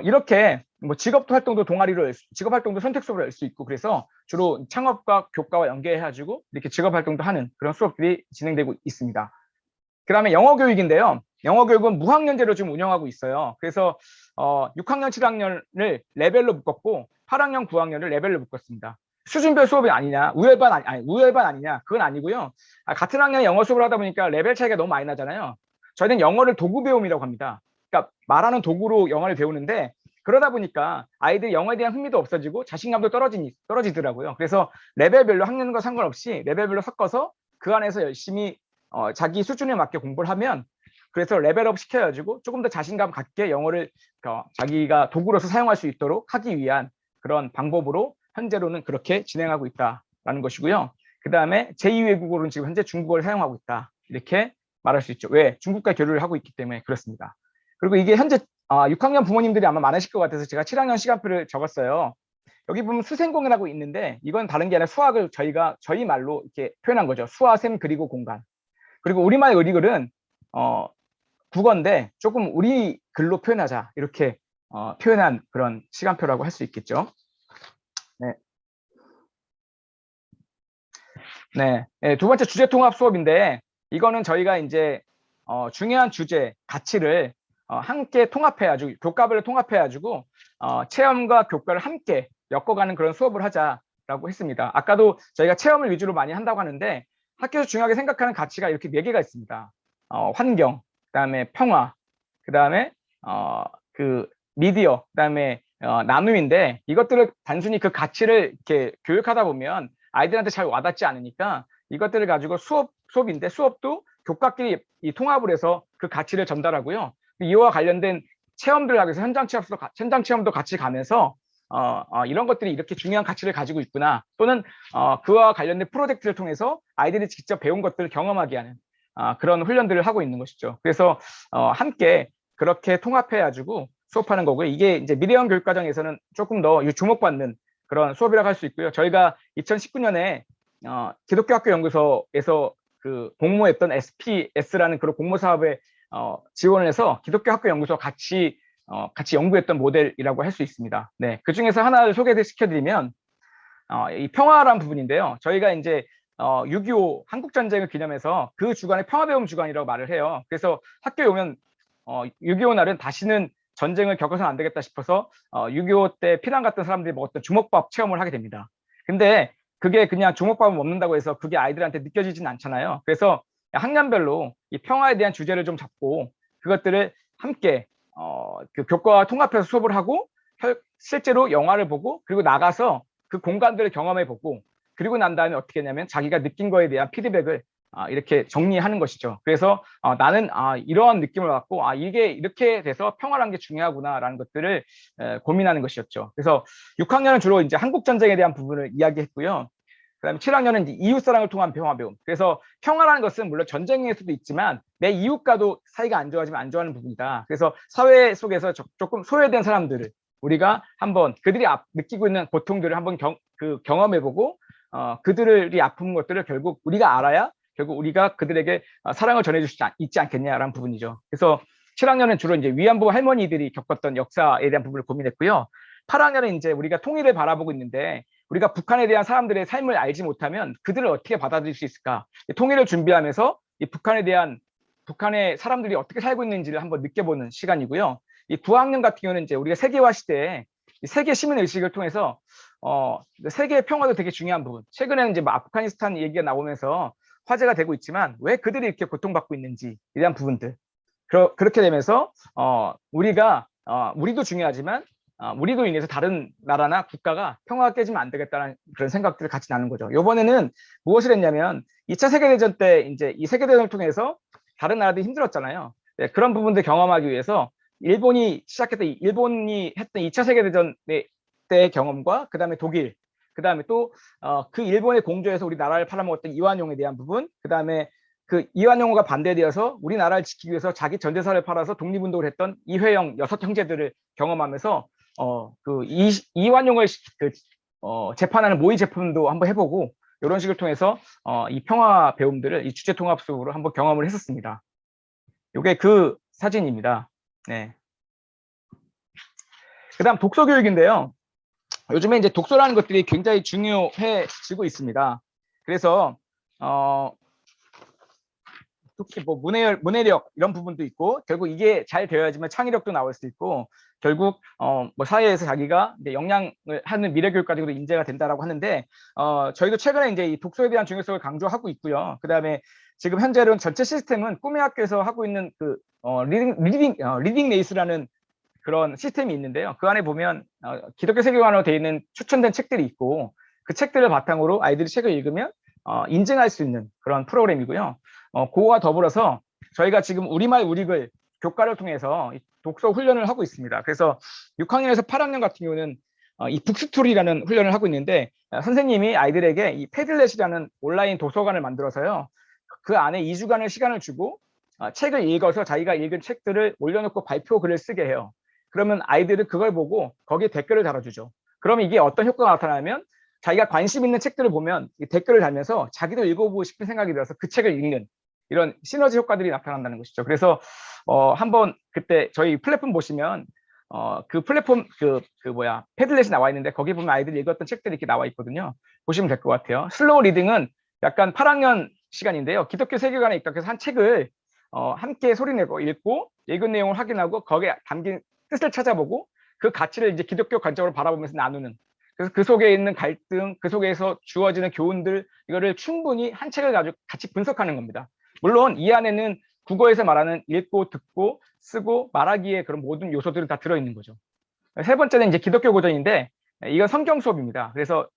이렇게 뭐 직업 활동도 동아리로 직업 활동도 선택 수업을 할 수 있고 그래서 주로 창업과 교과와 연계해가지고 이렇게 직업 활동도 하는 그런 수업들이 진행되고 있습니다. 그다음에 영어 교육인데요. 영어 교육은 무학년제로 지금 운영하고 있어요. 그래서 6학년, 7학년을 레벨로 묶었고 8학년, 9학년을 레벨로 묶었습니다. 수준별 수업이 아니냐, 우열반 아니냐, 그건 아니고요. 같은 학년에 영어 수업을 하다 보니까 레벨 차이가 너무 많이 나잖아요. 저희는 영어를 도구 배움이라고 합니다. 그러니까 말하는 도구로 영어를 배우는데 그러다 보니까 아이들이 영어에 대한 흥미도 없어지고 자신감도 떨어지더라고요. 그래서 레벨별로 학년과 상관없이 레벨별로 섞어서 그 안에서 열심히 자기 수준에 맞게 공부를 하면 그래서 레벨업 시켜가지고 조금 더 자신감 갖게 영어를 자기가 도구로서 사용할 수 있도록 하기 위한 그런 방법으로 현재로는 그렇게 진행하고 있다라는 것이고요. 그 다음에 제2 외국어로는 지금 현재 중국어를 사용하고 있다. 이렇게 말할 수 있죠. 왜? 중국과 교류를 하고 있기 때문에 그렇습니다. 그리고 이게 현재 6학년 부모님들이 아마 많으실 것 같아서 제가 7학년 시간표를 적었어요. 여기 보면 수생공이라고 있는데 이건 다른 게 아니라 수학을 저희 말로 이렇게 표현한 거죠. 수화, 셈, 그리고 공간. 그리고 우리말의 의리글은 국어인데 조금 우리 글로 표현하자 이렇게 표현한 그런 시간표라고 할 수 있겠죠. 네. 네. 네. 두 번째 주제 통합 수업인데 이거는 저희가 이제 중요한 주제 가치를 함께 통합해가지고 교과별로 통합해가지고 체험과 교과를 함께 엮어가는 그런 수업을 하자라고 했습니다. 아까도 저희가 체험을 위주로 많이 한다고 하는데 학교에서 중요하게 생각하는 가치가 이렇게 4개가 있습니다. 환경, 그다음에 평화, 그다음에 그 미디어, 그다음에 나눔인데 이것들을 단순히 그 가치를 이렇게 교육하다 보면 아이들한테 잘 와닿지 않으니까 이것들을 가지고 수업인데 수업도 교과끼리 이 통합을 해서 그 가치를 전달하고요. 이와 관련된 체험들을 하기 위해서 현장 체험도 같이 가면서 이런 것들이 이렇게 중요한 가치를 가지고 있구나 또는 그와 관련된 프로젝트를 통해서 아이들이 직접 배운 것들을 경험하게 하는 그런 훈련들을 하고 있는 것이죠. 그래서 함께 그렇게 통합해가지고 수업하는 거고요. 이게 이제 미래형 교육과정에서는 조금 더 주목받는 그런 수업이라고 할 수 있고요. 저희가 2019년에 기독교학교 연구소에서 그 공모했던 SPS라는 그런 공모 사업에 지원을 해서 기독교학교 연구소 같이 연구했던 모델이라고 할 수 있습니다. 네, 그 중에서 하나를 소개시켜드리면 이 평화라는 부분인데요. 저희가 이제 6.25 한국전쟁을 기념해서 그 주간에 평화배움 주간이라고 말을 해요. 그래서 학교에 오면 6.25 날은 다시는 전쟁을 겪어서는 안 되겠다 싶어서 6.25 때 피난 갔던 사람들이 먹었던 주먹밥 체험을 하게 됩니다. 근데 그게 그냥 주먹밥을 먹는다고 해서 그게 아이들한테 느껴지진 않잖아요. 그래서 학년별로 이 평화에 대한 주제를 좀 잡고 그것들을 함께 그 교과와 통합해서 수업을 하고 실제로 영화를 보고 그리고 나가서 그 공간들을 경험해 보고 그리고 난 다음에 어떻게 했냐면 자기가 느낀 거에 대한 피드백을 이렇게 정리하는 것이죠. 그래서 나는 이러한 느낌을 받고 이게 이렇게 돼서 평화라는 게 중요하구나라는 것들을 고민하는 것이었죠. 그래서 6학년은 주로 이제 한국 전쟁에 대한 부분을 이야기했고요. 그다음에 7학년은 이제 이웃사랑을 통한 평화 배움. 그래서 평화라는 것은 물론 전쟁에서도 있지만 내 이웃과도 사이가 안 좋아지면 안 좋아하는 부분이다. 그래서 사회 속에서 조금 소외된 사람들을 우리가 한번 그들이 느끼고 있는 고통들을 한번 경험해보고 그들이 아픈 것들을 결국 우리가 알아야 결국 우리가 그들에게 사랑을 전해줄 수 있지 않겠냐라는 부분이죠. 그래서 7학년은 주로 이제 위안부 할머니들이 겪었던 역사에 대한 부분을 고민했고요. 8학년은 이제 우리가 통일을 바라보고 있는데 우리가 북한에 대한 사람들의 삶을 알지 못하면 그들을 어떻게 받아들일 수 있을까? 통일을 준비하면서 이 북한의 사람들이 어떻게 살고 있는지를 한번 느껴보는 시간이고요. 이 9학년 같은 경우는 이제 우리가 세계화 시대에 세계 시민 의식을 통해서 세계 평화도 되게 중요한 부분. 최근에는 이제 아프가니스탄 얘기가 나오면서 화제가 되고 있지만 왜 그들이 이렇게 고통받고 있는지에 대한 부분들. 그렇게 되면서 우리도 중요하지만 우리도 인해서 다른 나라나 국가가 평화가 깨지면 안 되겠다는 그런 생각들을 같이 나눈 거죠. 이번에는 무엇을 했냐면 2차 세계대전 때 이제 이 세계대전을 통해서 다른 나라들이 힘들었잖아요. 네, 그런 부분들 경험하기 위해서 일본이 했던 2차 세계대전 때의 경험과 그다음에 독일, 그다음에 또 그 일본의 공조에서 우리 나라를 팔아먹었던 이완용에 대한 부분, 그다음에 그 이완용호가 반대되어서 우리나라를 지키기 위해서 자기 전 재산을 팔아서 독립운동을 했던 이회영 6형제들을 경험하면서 이완용을 재판하는 모의 재판도 한번 해보고 이런 식을 통해서 이 평화 배움들을 이 주제 통합 수업으로 한번 경험을 했었습니다. 이게 그 사진입니다. 네. 그다음 독서 교육인데요. 요즘에 이제 독서라는 것들이 굉장히 중요해지고 있습니다. 그래서 특히 뭐 문해력 이런 부분도 있고, 결국 이게 잘 되어야지만 창의력도 나올 수 있고, 결국 뭐 사회에서 자기가 이제 영향을 하는 미래교육 가지고도 인재가 된다라고 하는데, 저희도 최근에 이제 이 독서에 대한 중요성을 강조하고 있고요. 그다음에 지금 현재로는 전체 시스템은 꿈의 학교에서 하고 있는 그 리딩 레이스라는 그런 시스템이 있는데요. 그 안에 보면 기독교 세계관으로 되어 있는 추천된 책들이 있고, 그 책들을 바탕으로 아이들이 책을 읽으면 인증할 수 있는 그런 프로그램이고요. 그거와 더불어서 저희가 지금 우리말 우리글 교과를 통해서 독서 훈련을 하고 있습니다. 그래서 6학년에서 8학년 같은 경우는 이 북스토리라는 훈련을 하고 있는데, 선생님이 아이들에게 이 패들렛이라는 온라인 도서관을 만들어서요. 그 안에 2주간의 시간을 주고 책을 읽어서 자기가 읽은 책들을 올려놓고 발표 글을 쓰게 해요. 그러면 아이들은 그걸 보고 거기에 댓글을 달아주죠. 그러면 이게 어떤 효과가 나타나면, 자기가 관심 있는 책들을 보면 이 댓글을 달면서 자기도 읽어보고 싶은 생각이 들어서 그 책을 읽는 이런 시너지 효과들이 나타난다는 것이죠. 그래서 한번 그때 저희 플랫폼 보시면 그 플랫폼 패들렛이 나와 있는데, 거기 보면 아이들이 읽었던 책들이 이렇게 나와 있거든요. 보시면 될 것 같아요. 슬로우 리딩은 약간 8학년 시간인데요. 기독교 세계관에 입각해서 한 책을 함께 소리내고 읽고 읽은 내용을 확인하고 거기에 담긴 뜻을 찾아보고 그 가치를 이제 기독교 관점으로 바라보면서 나누는, 그래서 그 속에 있는 갈등, 그 속에서 주어지는 교훈들, 이거를 충분히 한 책을 가지고 같이 분석하는 겁니다. 물론 이 안에는 국어에서 말하는 읽고 듣고 쓰고 말하기의 그런 모든 요소들은 다 들어있는 거죠. 세 번째는 이제 기독교 고전인데, 이건 성경 수업입니다. 그래서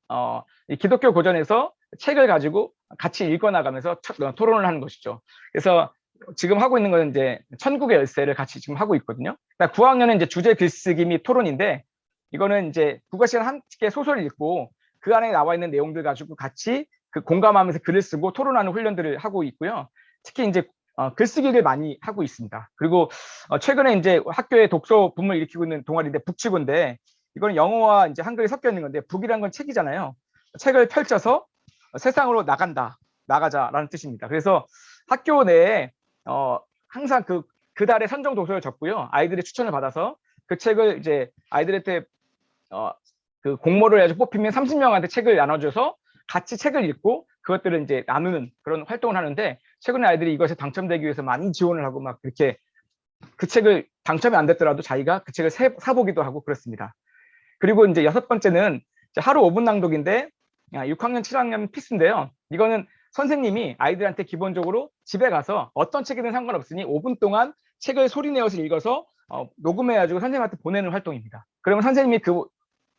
이 기독교 고전에서 책을 가지고 같이 읽어나가면서 토론을 하는 것이죠. 그래서 지금 하고 있는 건 이제 천국의 열쇠를 같이 지금 하고 있거든요. 9학년은 이제 주제 글쓰기 및 토론인데, 이거는 이제 국어 시간 함께 소설을 읽고 그 안에 나와 있는 내용들 가지고 같이 그 공감하면서 글을 쓰고 토론하는 훈련들을 하고 있고요. 특히 이제 글쓰기를 많이 하고 있습니다. 그리고 최근에 이제 학교에 독서 붐을 일으키고 있는 동아리인데 북치고인데, 이거는 영어와 이제 한글이 섞여 있는 건데, 북이란 건 책이잖아요. 책을 펼쳐서 세상으로 나가자라는 뜻입니다. 그래서 학교 내에 항상 그 달에 선정 도서를 적고요. 아이들의 추천을 받아서 그 책을 이제 아이들한테 그 공모를 해서 뽑히면 30명한테 책을 나눠줘서 같이 책을 읽고 그것들을 이제 나누는 그런 활동을 하는데, 최근에 아이들이 이것에 당첨되기 위해서 많이 지원을 하고 막 그렇게 그 책을 당첨이 안 됐더라도 자기가 그 책을 사보기도 하고 그렇습니다. 그리고 이제 6번째는 하루 5분 낭독인데 6학년, 7학년 필수인데요. 이거는 선생님이 아이들한테 기본적으로 집에 가서 어떤 책이든 상관없으니 5분 동안 책을 소리내어서 읽어서 녹음해가지고 선생님한테 보내는 활동입니다. 그러면 선생님이 그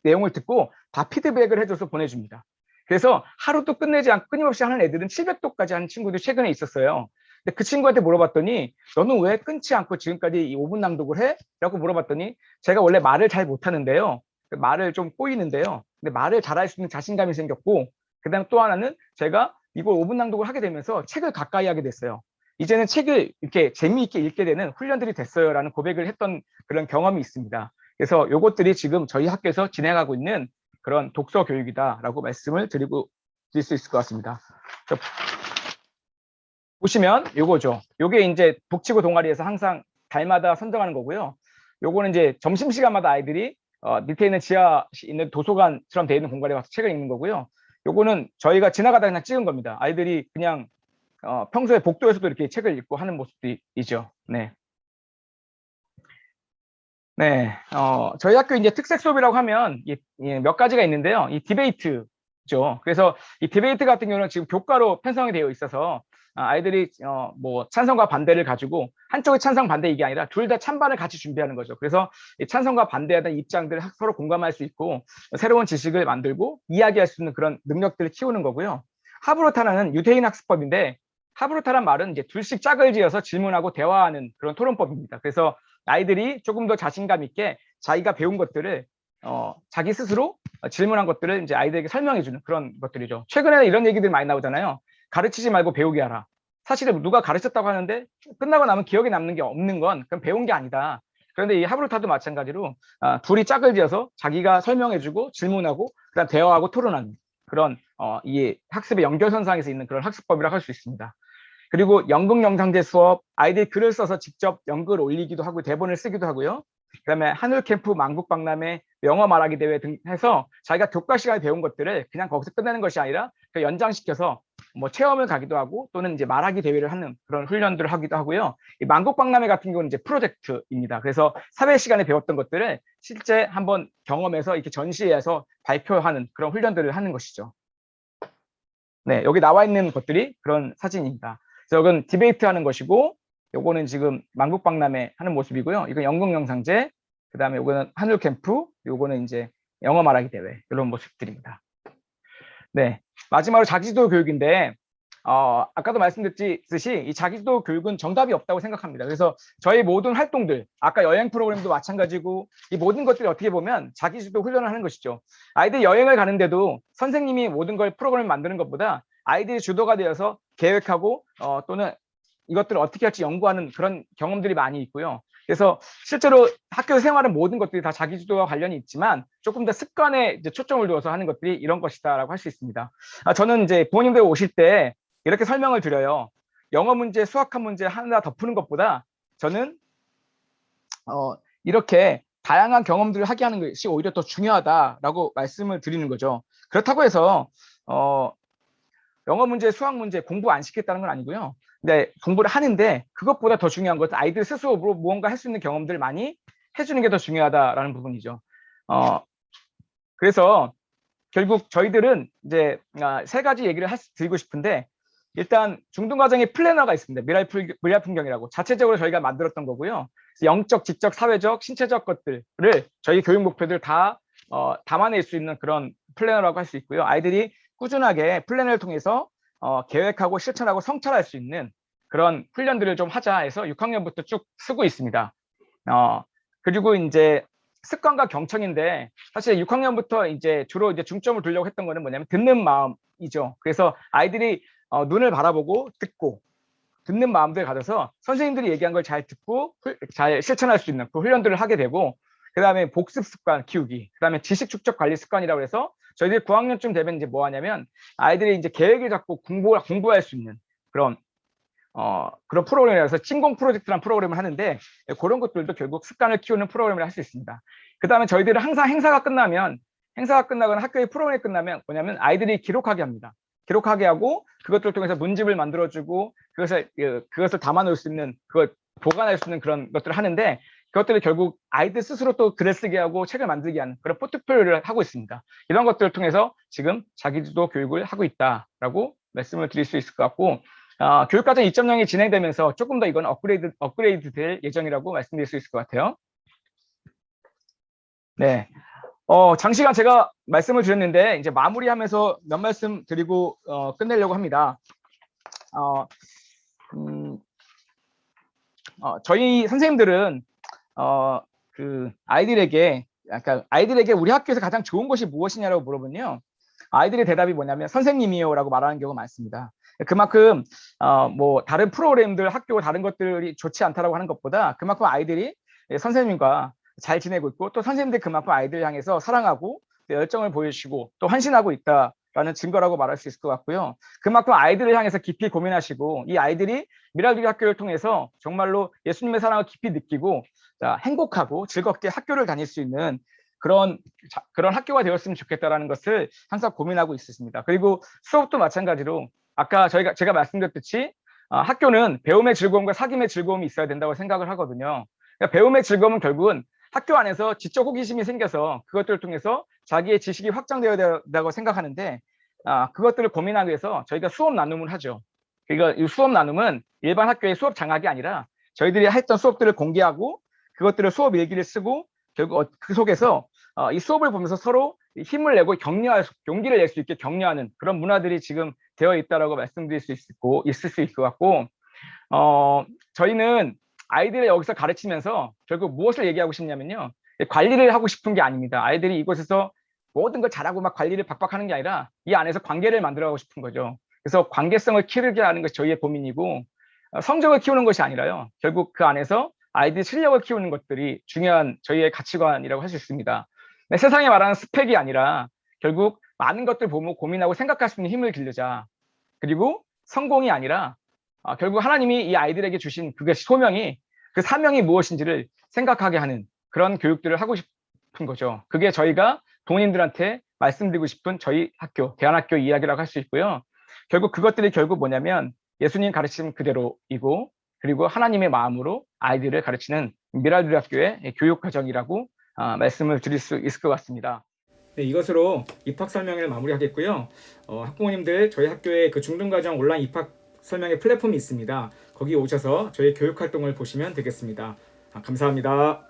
내용을 듣고 다 피드백을 해줘서 보내줍니다. 그래서 하루도 끝내지 않고 끊임없이 하는 애들은 700도까지 하는 친구들이 최근에 있었어요. 근데 그 친구한테 물어봤더니, 너는 왜 끊지 않고 지금까지 이 5분 낭독을 해? 라고 물어봤더니, 제가 원래 말을 잘 못하는데요. 말을 좀 꼬이는데요. 근데 말을 잘할 수 있는 자신감이 생겼고, 그 다음에 또 하나는 제가 이걸 5분 낭독을 하게 되면서 책을 가까이 하게 됐어요. 이제는 책을 이렇게 재미있게 읽게 되는 훈련들이 됐어요. 라는 고백을 했던 그런 경험이 있습니다. 그래서 이것들이 지금 저희 학교에서 진행하고 있는 그런 독서 교육이다라고 말씀을 드릴 수 있을 것 같습니다. 보시면 요거죠. 요게 이제 북치고 동아리에서 항상 달마다 선정하는 거고요. 요거는 이제 점심시간마다 아이들이 밑에 있는 지하 있는 도서관처럼 되어 있는 공간에 와서 책을 읽는 거고요. 요거는 저희가 지나가다 그냥 찍은 겁니다. 아이들이 그냥 평소에 복도에서도 이렇게 책을 읽고 하는 모습이죠. 네. 네, 저희 학교 이제 특색 수업이라고 하면 몇 가지가 있는데요. 이 디베이트죠. 그래서 이 디베이트 같은 경우는 지금 교과로 편성이 되어 있어서 아이들이 뭐 찬성과 반대를 가지고 한쪽의 찬성 반대 이게 아니라 둘 다 찬반을 같이 준비하는 거죠. 그래서 이 찬성과 반대에 대한 입장들을 서로 공감할 수 있고 새로운 지식을 만들고 이야기할 수 있는 그런 능력들을 키우는 거고요. 하브루타라는 유대인 학습법인데, 하브루타란 말은 이제 둘씩 짝을 지어서 질문하고 대화하는 그런 토론법입니다. 그래서 아이들이 조금 더 자신감 있게 자기가 배운 것들을 자기 스스로 질문한 것들을 이제 아이들에게 설명해 주는 그런 것들이죠. 최근에 이런 얘기들이 많이 나오잖아요. 가르치지 말고 배우게 하라. 사실은 누가 가르쳤다고 하는데 끝나고 나면 기억에 남는 게 없는 건 그럼 배운 게 아니다. 그런데 이 하브루타도 마찬가지로 둘이 짝을 지어서 자기가 설명해 주고 질문하고 그다음 대화하고 토론하는 그런 이 학습의 연결선상에서 있는 그런 학습법이라고 할 수 있습니다. 그리고 연극 영상제 수업, 아이들이 글을 써서 직접 연극을 올리기도 하고 대본을 쓰기도 하고요. 그다음에 하늘 캠프, 만국 박람회, 영어 말하기 대회 등 해서 자기가 교과 시간에 배운 것들을 그냥 거기서 끝내는 것이 아니라 그 연장시켜서 뭐 체험을 가기도 하고 또는 이제 말하기 대회를 하는 그런 훈련들을 하기도 하고요. 이 만국 박람회 같은 경우는 이제 프로젝트입니다. 그래서 사회 시간에 배웠던 것들을 실제 한번 경험해서 이렇게 전시해서 발표하는 그런 훈련들을 하는 것이죠. 네, 여기 나와 있는 것들이 그런 사진입니다. 그래서 이건 디베이트 하는 것이고, 요거는 지금 만국 박람회 하는 모습이고요. 이건 연극 영상제, 그다음에 요거는 하늘 캠프, 요거는 이제 영어 말하기 대회 이런 모습들입니다. 네, 마지막으로 자기주도 교육인데 아까도 말씀드렸듯이 이 자기주도 교육은 정답이 없다고 생각합니다. 그래서 저희 모든 활동들, 아까 여행 프로그램도 마찬가지고 이 모든 것들이 어떻게 보면 자기주도 훈련을 하는 것이죠. 아이들 여행을 가는데도 선생님이 모든 걸 프로그램을 만드는 것보다 아이들이 주도가 되어서 계획하고 또는 이것들을 어떻게 할지 연구하는 그런 경험들이 많이 있고요. 그래서 실제로 학교 생활은 모든 것들이 다 자기주도와 관련이 있지만 조금 더 습관에 이제 초점을 두어서 하는 것들이 이런 것이다라고 할 수 있습니다. 저는 이제 부모님들 오실 때 이렇게 설명을 드려요. 영어 문제, 수학학 문제 하나 더 푸는 것보다 저는 이렇게 다양한 경험들을 하게 하는 것이 오히려 더 중요하다라고 말씀을 드리는 거죠. 그렇다고 해서 영어 문제, 수학 문제 공부 안 시켰다는 건 아니고요. 근데 공부를 하는데 그것보다 더 중요한 것은 아이들 스스로 무언가 할 수 있는 경험들을 많이 해주는 게 더 중요하다라는 부분이죠. 그래서 결국 저희들은 이제 세 가지 얘기를 드리고 싶은데, 일단 중등과정에 플래너가 있습니다. 미래 풍경이라고 자체적으로 저희가 만들었던 거고요. 영적, 지적, 사회적, 신체적 것들을 저희 교육 목표들 다 담아낼 수 있는 그런 플래너라고 할 수 있고요. 아이들이 꾸준하게 플래너를 통해서 계획하고 실천하고 성찰할 수 있는 그런 훈련들을 좀 하자 해서 6학년부터 쭉 쓰고 있습니다. 그리고 이제 습관과 경청인데, 사실 6학년부터 이제 주로 이제 중점을 두려고 했던 거는 뭐냐면 듣는 마음이죠. 그래서 아이들이 눈을 바라보고 듣고 듣는 마음들 가져서 선생님들이 얘기한 걸 잘 듣고 잘 실천할 수 있는 그 훈련들을 하게 되고, 그 다음에 복습 습관 키우기, 그 다음에 지식 축적 관리 습관이라고 해서 저희들이 9학년쯤 되면 이제 뭐 하냐면 아이들이 이제 계획을 잡고 공부할 수 있는 그런 프로그램이라서 찐공 프로젝트라는 프로그램을 하는데, 그런 것들도 결국 습관을 키우는 프로그램을 할 수 있습니다. 그 다음에 저희들은 항상 행사가 끝나거나 학교의 프로그램이 끝나면 뭐냐면 아이들이 기록하게 합니다. 기록하게 하고 그것들을 통해서 문집을 만들어주고 그것을 담아놓을 수 있는, 그걸 보관할 수 있는 그런 것들을 하는데, 그것들을 결국 아이들 스스로 또 글을 쓰게 하고 책을 만들게 하는 그런 포트폴리오를 하고 있습니다. 이런 것들을 통해서 지금 자기주도 교육을 하고 있다라고 말씀을 드릴 수 있을 것 같고, 교육과정 2.0이 진행되면서 조금 더 이건 업그레이드 될 예정이라고 말씀드릴 수 있을 것 같아요. 네. 장시간 제가 말씀을 드렸는데 이제 마무리하면서 몇 말씀 드리고 끝내려고 합니다. 저희 선생님들은 그 아이들에게 우리 학교에서 가장 좋은 것이 무엇이냐라고 물어보면요, 아이들의 대답이 뭐냐면 선생님이요라고 말하는 경우가 많습니다. 그만큼 뭐 다른 프로그램들, 학교 다른 것들이 좋지 않다라고 하는 것보다 그만큼 아이들이 선생님과 잘 지내고 있고, 또 선생님들 그만큼 아이들 향해서 사랑하고 열정을 보여주시고 또 환신하고 있다라는 증거라고 말할 수 있을 것 같고요. 그만큼 아이들을 향해서 깊이 고민하시고, 이 아이들이 미랄교육 학교를 통해서 정말로 예수님의 사랑을 깊이 느끼고 행복하고 즐겁게 학교를 다닐 수 있는 그런 학교가 되었으면 좋겠다라는 것을 항상 고민하고 있습니다. 그리고 수업도 마찬가지로 아까 제가 말씀드렸듯이 학교는 배움의 즐거움과 사귐의 즐거움이 있어야 된다고 생각을 하거든요. 그러니까 배움의 즐거움은 결국은 학교 안에서 지적 호기심이 생겨서 그것들을 통해서 자기의 지식이 확장되어야 된다고 생각하는데, 그것들을 고민하기 위해서 저희가 수업 나눔을 하죠. 그러니까 이 수업 나눔은 일반 학교의 수업 장학이 아니라 저희들이 했던 수업들을 공개하고 그것들을 수업 일기를 쓰고 결국 그 속에서 이 수업을 보면서 서로 힘을 내고 용기를 낼 수 있게 격려하는 그런 문화들이 지금 되어 있다라고 말씀드릴 수 있을 수 있을 것 같고, 저희는 아이들을 여기서 가르치면서 결국 무엇을 얘기하고 싶냐면요, 관리를 하고 싶은 게 아닙니다. 아이들이 이곳에서 모든 걸 잘하고 막 관리를 박박 하는 게 아니라 이 안에서 관계를 만들어가고 싶은 거죠. 그래서 관계성을 키우게 하는 것이 저희의 고민이고, 성적을 키우는 것이 아니라요, 결국 그 안에서 아이들의 실력을 키우는 것들이 중요한 저희의 가치관이라고 할 수 있습니다. 세상에 말하는 스펙이 아니라 결국 많은 것들 보고 고민하고 생각할 수 있는 힘을 기르자. 그리고 성공이 아니라 결국 하나님이 이 아이들에게 주신 그것이 소명이, 그 사명이 무엇인지를 생각하게 하는 그런 교육들을 하고 싶은 거죠. 그게 저희가 부모님들한테 말씀드리고 싶은 저희 학교, 대안학교 이야기라고 할 수 있고요. 결국 그것들이 결국 뭐냐면 예수님 가르침 그대로이고 그리고 하나님의 마음으로 아이들을 가르치는 미랄대학교의 교육 과정이라고 말씀을 드릴 수 있을 것 같습니다. 네, 이것으로 입학 설명을 마무리하겠고요. 학부모님들 저희 학교에 그 중등과정 온라인 입학 설명의 플랫폼이 있습니다. 거기 오셔서 저희 교육 활동을 보시면 되겠습니다. 감사합니다.